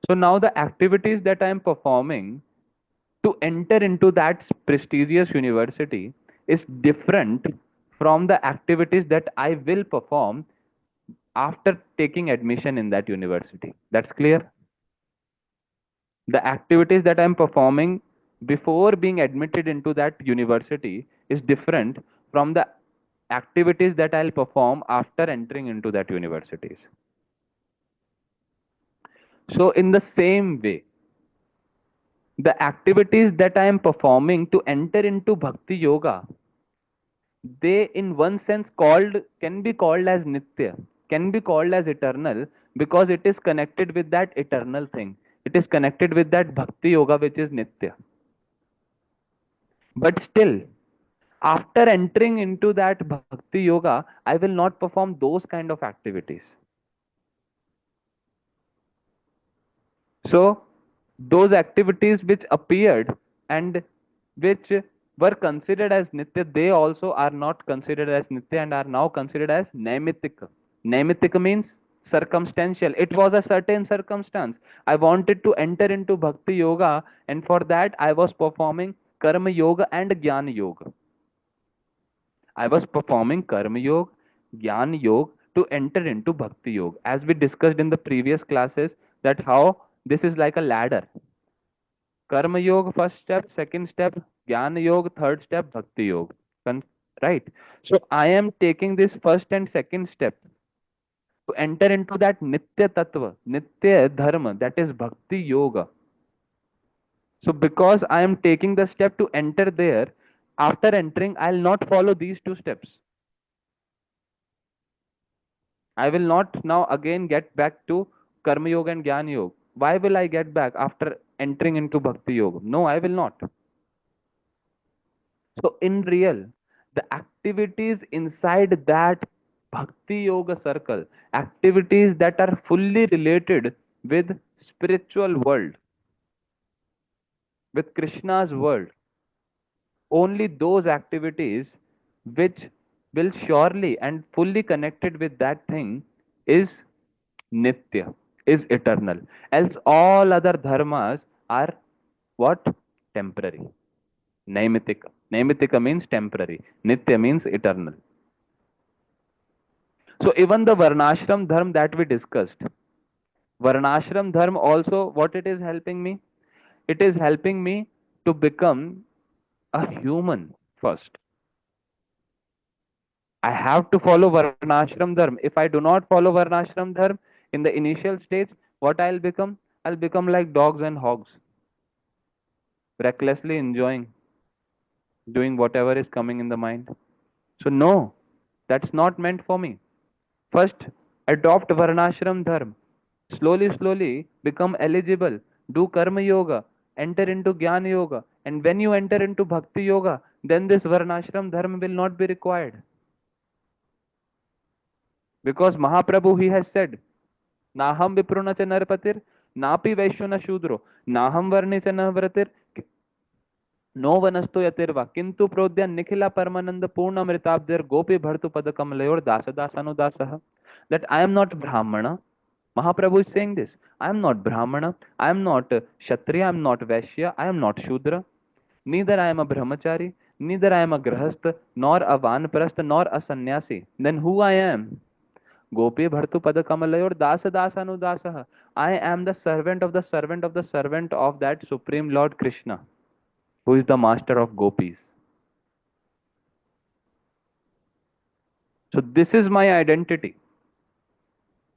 So now the activities that I am performing to enter into that prestigious university is different from the activities that I will perform after taking admission in that university. That's clear? The activities that I'm performing before being admitted into that university is different from the activities that I'll perform after entering into that universities. So in the same way, the activities that I am performing to enter into Bhakti Yoga, they in one sense called can be called as Nitya, can be called as eternal because it is connected with that eternal thing. It is connected with that Bhakti Yoga which is Nitya. But still, after entering into that Bhakti Yoga, I will not perform those kind of activities. So, those activities which appeared and which were considered as Nitya, they also are not considered as Nitya and are now considered as Naimittika. Naimittika means circumstantial. It was a certain circumstance. I wanted to enter into Bhakti Yoga, and for that, I was performing Karma Yoga and Jnana Yoga. I was performing Karma Yoga, Jnana Yoga to enter into Bhakti Yoga. As we discussed in the previous classes, that how this is like a ladder. Karma Yoga first step, second step, Jnana Yoga, third step, Bhakti Yoga. Right? So I am taking this first and second step to enter into that Nitya Tattva, Nitya Dharma, that is Bhakti Yoga. So because I am taking the step to enter there, after entering, I'll not follow these two steps. I will not now again get back to Karma Yoga and Jnana Yoga. Why will I get back after entering into Bhakti Yoga? No, I will not. So, in real, the activities inside that Bhakti Yoga circle, activities that are fully related with spiritual world, with Krishna's world, only those activities which will surely and fully connected with that thing is Nitya, is eternal. Else all other dharmas are what? Temporary. Naimittika. Naimittika means temporary. Nitya means eternal. So even the Varnashram dharma that we discussed, Varnashram dharma also what it is helping me? It is helping me to become a human first. I have to follow Varnashram Dharma. If I do not follow Varnashram Dharma in the initial stage, what I'll become? I'll become like dogs and hogs. recklessly enjoying, doing whatever is coming in the mind. So, no, that's not meant for me. First, adopt Varnashram Dharma. Slowly, become eligible. Do Karma Yoga. Enter into Jnana Yoga. And when you enter into Bhakti Yoga, then this Varnashram Dharma will not be required. Because Mahaprabhu, he has said, Naham Vipruna cha Narpatir, Napi Vaishuna Shudro, Naham Varni cha Navratir, No vanasto yatirva, Kintu Prodya Nikhila Paramananda Purna Mritabdir Gopi Bhartu Padakam Dasa Dasanudasaha. That I am not Brahmana. Mahaprabhu is saying this. I am not Brahmana. I am not Kshatriya. I am not Vaishya. I am not Shudra. Neither I am a Brahmachari. Neither I am a Grahastha, nor a Vanprastha, nor a Sannyasi. Then who I am? Gopi Bhartu Padakamalayur Dasa Dasanudasaha. I am the servant of the servant of the servant of that Supreme Lord Krishna, who is the master of gopis. So this is my identity.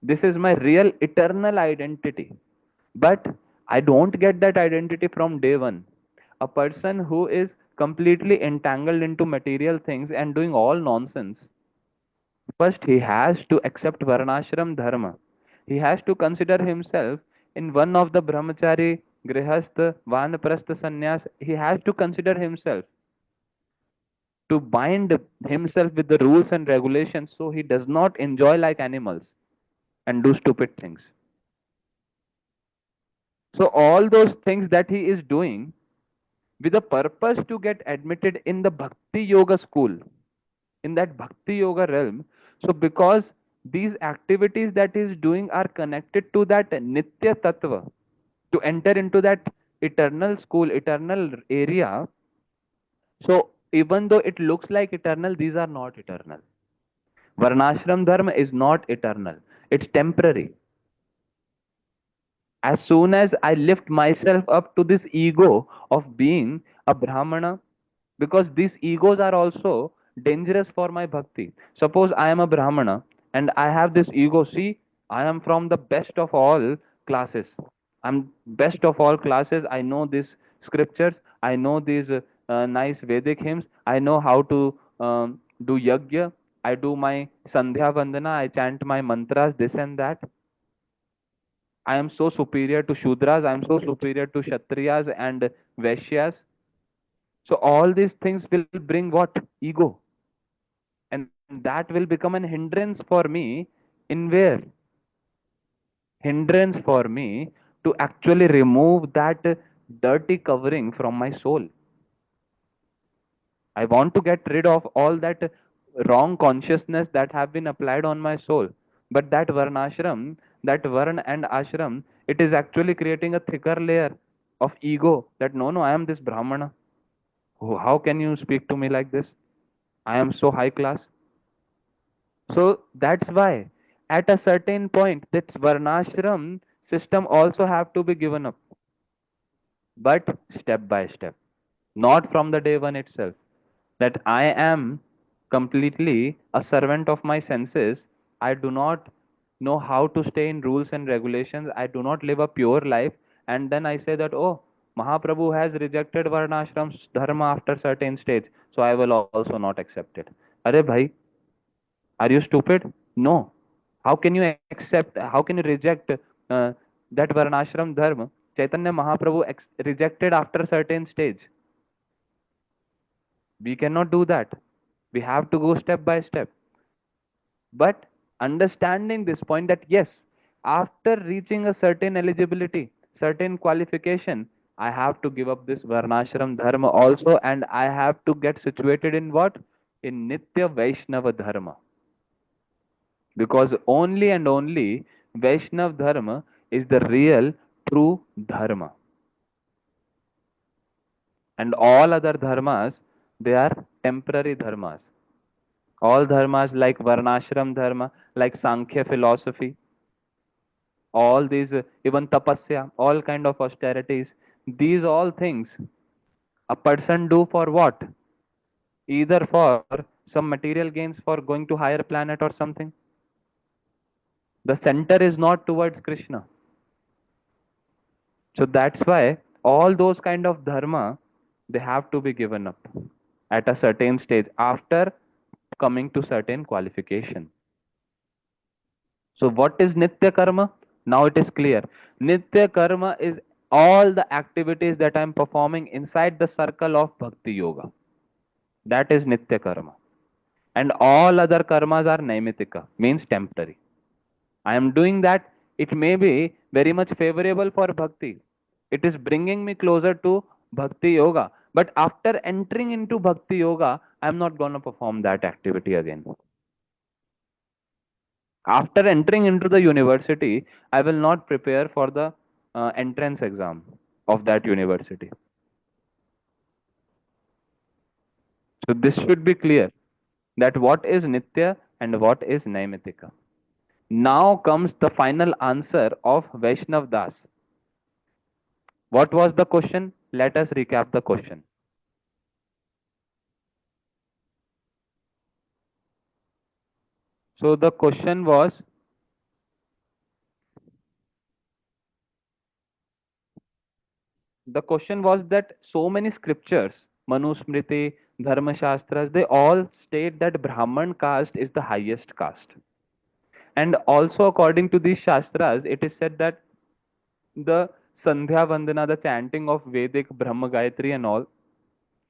This is my real eternal identity. But I don't get that identity from day one. A person who is completely entangled into material things and doing all nonsense, first he has to accept Varnashram Dharma. He has to consider himself in one of the Brahmachari, Grihastha, Vanaprastha, Sannyas. He has to consider himself to bind himself with the rules and regulations so he does not enjoy like animals and do stupid things. So, all those things that he is doing with a purpose to get admitted in the Bhakti Yoga school, in that Bhakti Yoga realm. So, because these activities that he is doing are connected to that Nitya Tattva, to enter into that eternal school, eternal area. So, even though it looks like eternal, these are not eternal. Varnashram Dharma is not eternal, it's temporary. As soon as I lift myself up to this ego of being a Brahmana, because these egos are also dangerous for my bhakti. Suppose I am a Brahmana and I have this ego, see, I am from the best of all classes. I'm best of all classes. I know these scriptures. I know these nice Vedic hymns. I know how to do yajna. I do my Sandhya Vandana. I chant my mantras, this and that. I am so superior to Shudras, I am so superior to Kshatriyas and Vaishyas. So all these things will bring what? Ego. And that will become an hindrance for me in where? Hindrance for me to actually remove that dirty covering from my soul. I want to get rid of all that wrong consciousness that have been applied on my soul. But that Varnashram, that Varn and Ashram, it is actually creating a thicker layer of ego that no, I am this Brahmana. Oh, how can you speak to me like this? I am so high class. So that's why at a certain point, this Varnashram system also have to be given up. But step by step, not from the day one itself. That I am completely a servant of my senses. I do not know how to stay in rules and regulations. I do not live a pure life. And then I say that, oh, Mahaprabhu has rejected Varnashram's dharma after certain stage, so I will also not accept it. Are bhai, are you stupid? No. How can you accept, how can you reject that Varnashram dharma? Chaitanya Mahaprabhu rejected after certain stage. We cannot do that. We have to go step by step. But understanding this point that yes, after reaching a certain eligibility, certain qualification, I have to give up this Varnashram Dharma also, and I have to get situated in what? In Nitya Vaishnava Dharma. Because only and only Vaishnav Dharma is the real true Dharma. And all other dharmas, they are temporary dharmas. All dharmas like Varnashram Dharma, like Sankhya philosophy, all these, even tapasya, all kind of austerities, these all things a person do for what? Either for some material gains, for going to higher planet or something. The center is not towards Krishna. So that's why all those kind of dharma, they have to be given up at a certain stage after coming to certain qualification. So what is Nitya Karma? Now it is clear. Nitya Karma is all the activities that I am performing inside the circle of Bhakti Yoga. That is Nitya Karma. And all other karmas are Naimittika, means temporary. I am doing that. It may be very much favorable for Bhakti. It is bringing me closer to Bhakti Yoga. But after entering into Bhakti Yoga, I am not going to perform that activity again. After entering into the university, I will not prepare for the entrance exam of that university. So this should be clear that what is Nitya and what is Naimittika. Now comes the final answer of Vaishnav Das. What was the question? Let us recap the question. So the question was that so many scriptures, Manusmriti, Dharma Shastras, they all state that Brahman caste is the highest caste. And also according to these Shastras, it is said that the Sandhya Vandana, the chanting of Vedic Brahma Gayatri and all,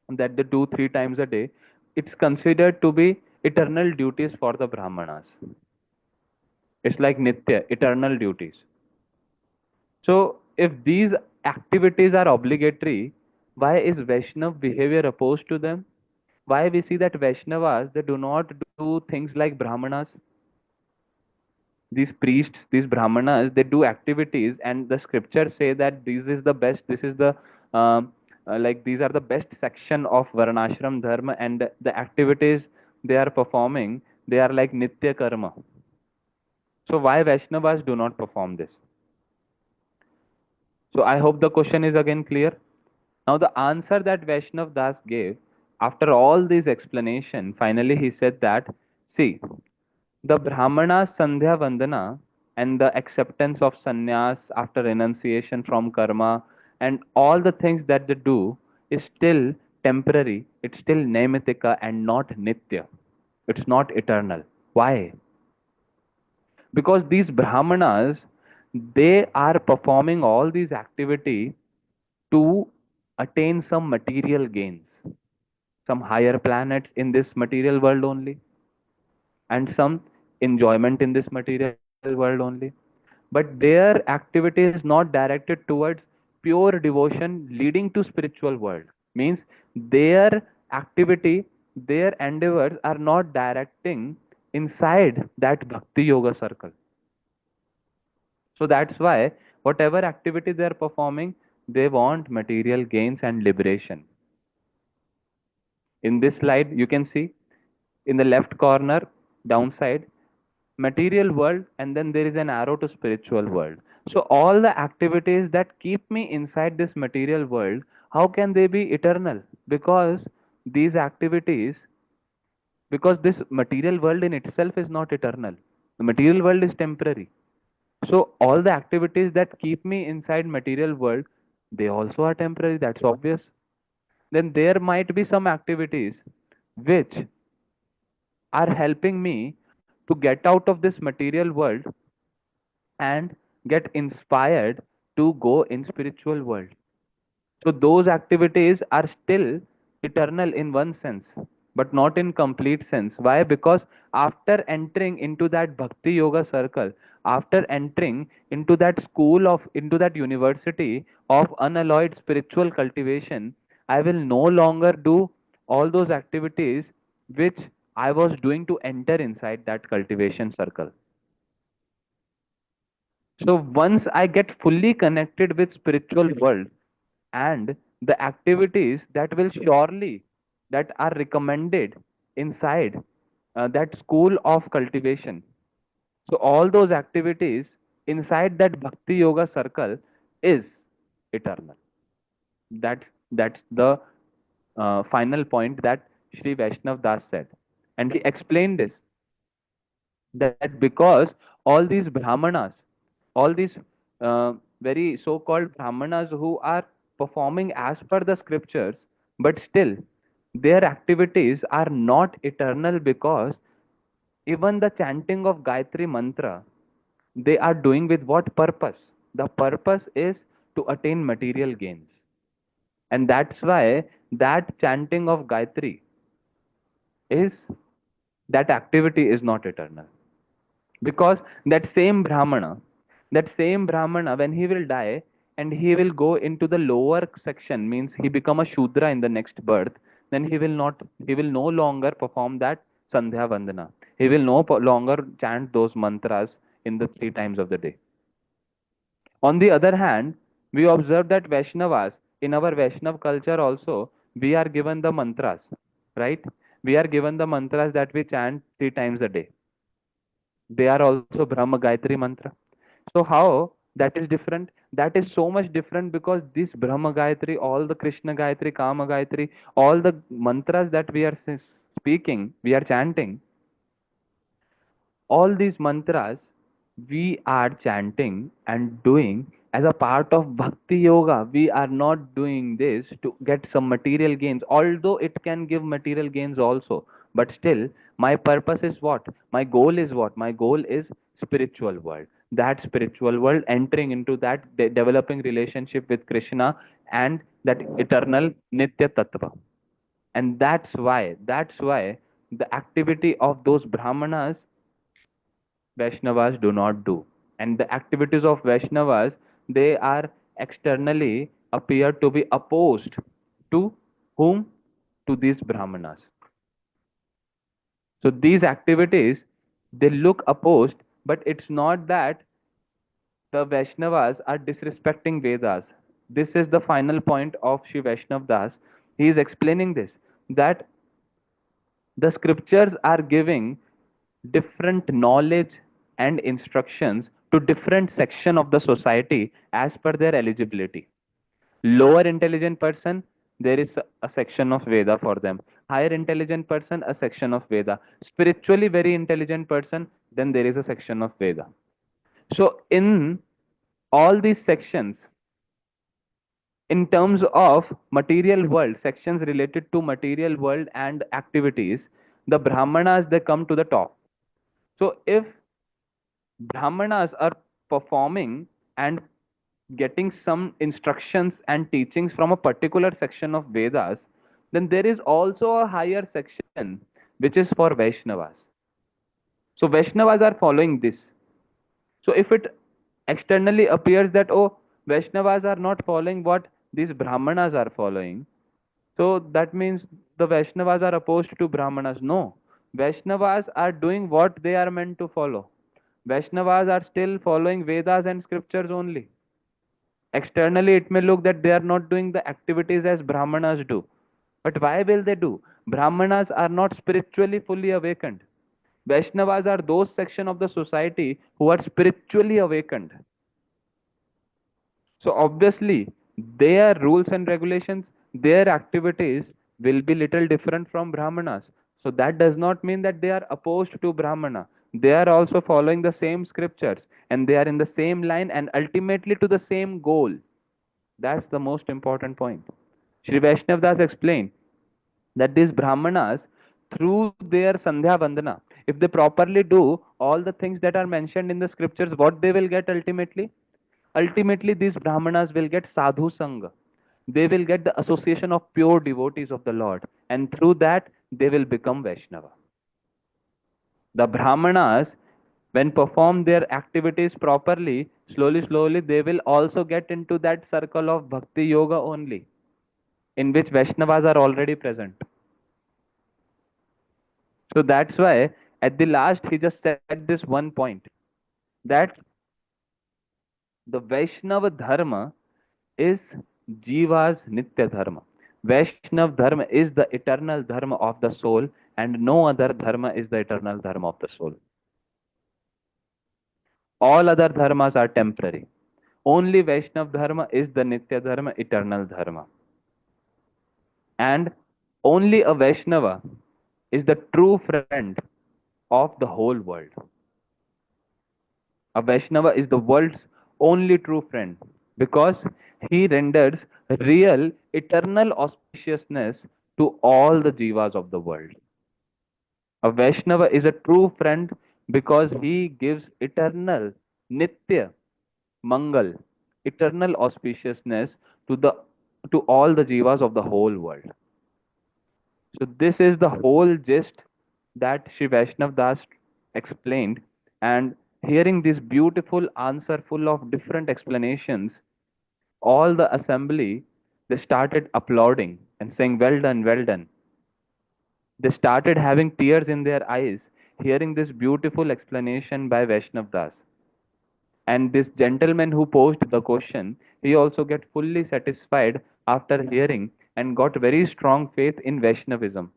that they do 3 times a day, it's considered to be eternal duties for the Brahmanas. It's like Nitya, eternal duties. So, if these activities are obligatory, why is Vaishnav behavior opposed to them? Why we see that Vaishnavas, they do not do things like Brahmanas? These priests, these Brahmanas, they do activities, and the scriptures say that this is the best, this is the like these are the best section of Varnashram Dharma, and the activities they are performing, they are like Nitya Karma. So, why Vaishnavas do not perform this? So I hope the question is again clear. Now the answer that Vaishnav Das gave, after all this explanation, finally he said that, see, the Brahmana Sandhya Vandana and the acceptance of sannyas after renunciation from karma and all the things that they do is still temporary, it's still Naimittika and not Nitya. It's not eternal. Why? Because these Brahmanas, they are performing all these activity to attain some material gains, some higher planets in this material world only, and some enjoyment in this material world only. But their activity is not directed towards pure devotion leading to spiritual world. Means their activity, their endeavors are not directing inside that bhakti yoga circle. So that's why whatever activity they are performing, they want material gains and liberation. In this slide, you can see in the left corner, downside, material world, and then there is an arrow to spiritual world. So all the activities that keep me inside this material world, how can they be eternal? Because these activities, because this material world in itself is not eternal. The material world is temporary. So all the activities that keep me inside material world, they also are temporary. That's obvious. Then there might be some activities which are helping me to get out of this material world and get inspired to go in spiritual world. So those activities are still eternal in one sense, but not in complete sense. Why? Because after entering into that bhakti yoga circle, after entering into that school of, into that university of unalloyed spiritual cultivation, I will no longer do all those activities which I was doing to enter inside that cultivation circle. So once I get fully connected with spiritual world, and the activities that will surely, that are recommended inside that school of cultivation, so all those activities inside that bhakti yoga circle is eternal. That's the final point that Sri Vaishnav Das said, and he explained this, that because all these brahmanas, all these very so called brahmanas who are performing as per the scriptures, but still their activities are not eternal because even the chanting of Gayatri mantra, they are doing with what purpose? The purpose is to attain material gains. And that's why that chanting of Gayatri is, that activity is not eternal. Because that same brahmana, when he will die and he will go into the lower section, means he become a shudra in the next birth, then he will no longer perform that sandhya vandana. He will no longer chant those mantras in the three times of the day. On the other hand, we observe that Vaishnavas, in our Vaishnav culture also, we are given the mantras, right? We are given the mantras that we chant three times a day. They are also Brahma Gayatri mantra. So how that is different? That is so much different because this Brahma Gayatri, all the Krishna Gayatri, Kama Gayatri, all the mantras that we are speaking, we are chanting, all these mantras we are chanting and doing as a part of bhakti yoga. We are not doing this to get some material gains, although it can give material gains also. But still, my purpose is what? My goal is what? My goal is spiritual world. That spiritual world, entering into that developing relationship with Krishna and that eternal Nitya Tattva. And that's why the activity of those Brahmanas Vaishnavas do not do. And the activities of Vaishnavas, they are externally appear to be opposed to whom? To these Brahmanas. So these activities, they look opposed, but it's not that the Vaishnavas are disrespecting Vedas. This is the final point of Sri Vaishnav Das. He is explaining this, that the scriptures are giving different knowledge and instructions to different section of the society as per their eligibility. Lower intelligent person, there is a section of Veda for them. Higher intelligent person, a section of Veda. Spiritually very intelligent person, then there is a section of Veda. So in all these sections, in terms of material world, sections related to material world and activities, the Brahmanas, they come to the top. So if Brahmanas are performing and getting some instructions and teachings from a particular section of Vedas, then there is also a higher section which is for Vaishnavas. So Vaishnavas are following this. So if it externally appears that, oh, Vaishnavas are not following what these Brahmanas are following, so that means the Vaishnavas are opposed to Brahmanas. No. Vaishnavas are doing what they are meant to follow. Vaishnavas are still following Vedas and scriptures only. Externally, it may look that they are not doing the activities as Brahmanas do. But why will they do? Brahmanas are not spiritually fully awakened. Vaishnavas are those section of the society who are spiritually awakened. So obviously, their rules and regulations, their activities will be little different from Brahmanas. So that does not mean that they are opposed to Brahmana. They are also following the same scriptures and they are in the same line and ultimately to the same goal. That's the most important point. Sri Vaishnav Das explained that these Brahmanas, through their Sandhya Vandana, if they properly do all the things that are mentioned in the scriptures, what they will get ultimately? Ultimately, these Brahmanas will get Sadhu Sangha. They will get the association of pure devotees of the Lord. And through that, they will become Vaishnava. The Brahmanas, when perform their activities properly, slowly, they will also get into that circle of Bhakti Yoga only, in which Vaishnavas are already present. So that's why at the last he just said this one point, that the Vaishnava Dharma is Jiva's Nitya Dharma. Vaishnav Dharma is the eternal Dharma of the soul, and no other Dharma is the eternal Dharma of the soul. All other dharmas are temporary. Only Vaishnav Dharma is the Nitya Dharma, eternal Dharma. And only a Vaishnava is the true friend of the whole world. A Vaishnava is the world's only true friend because He renders real, eternal auspiciousness to all the jivas of the world. A Vaishnava is a true friend because he gives eternal, Nitya, Mangal, eternal auspiciousness to the to all the jivas of the whole world. So this is the whole gist that Sri Vaishnav Das explained, and hearing this beautiful answer full of different explanations, all the assembly they started applauding and saying, "Well done, well done." They started having tears in their eyes, hearing this beautiful explanation by Vaishnav Das. And this gentleman who posed the question, he also get fully satisfied after hearing and got very strong faith in Vaishnavism,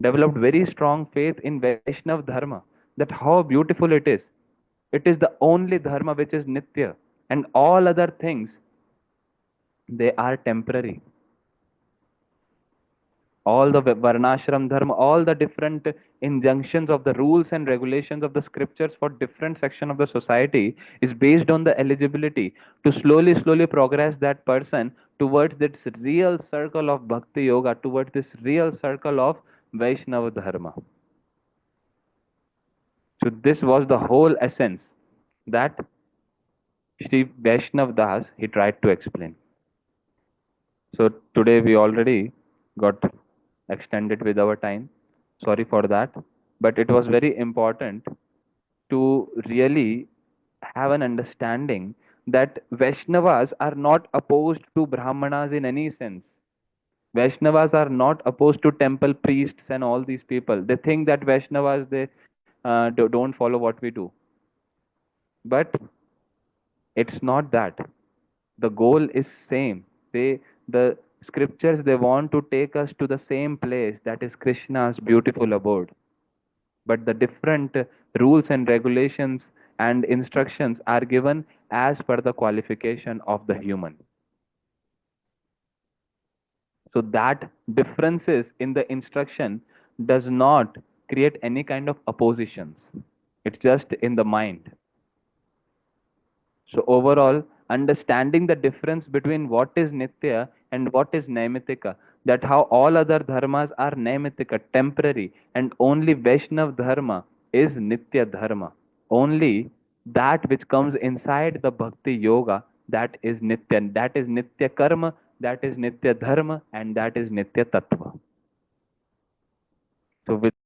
developed very strong faith in Vaishnav Dharma, that how beautiful it is. It is the only Dharma which is Nitya, and all other things, they are temporary. All the Varnashram Dharma, all the different injunctions of the rules and regulations of the scriptures for different section of the society is based on the eligibility to slowly, slowly progress that person towards this real circle of Bhakti Yoga, towards this real circle of Vaishnava Dharma. So this was the whole essence that Sri Vaishnav Das he tried to explain. So today we already got extended with our time. Sorry for that. But it was very important to really have an understanding that Vaishnavas are not opposed to Brahmanas in any sense. Vaishnavas are not opposed to temple priests and all these people. They think that Vaishnavas they don't follow what we do. But it's not that. The goal is same. The scriptures they want to take us to the same place, that is Krishna's beautiful abode. But the different rules and regulations and instructions are given as per the qualification of the human. So that differences in the instruction does not create any kind of oppositions. It's just in the mind. So overall, understanding the difference between what is Nitya and what is Naimittika, that how all other dharmas are Naimittika, temporary, and only Vaishnav Dharma is Nitya Dharma. Only that which comes inside the Bhakti Yoga, that is Nitya, that is Nitya Karma, that is Nitya Dharma, and that is Nitya Tattva.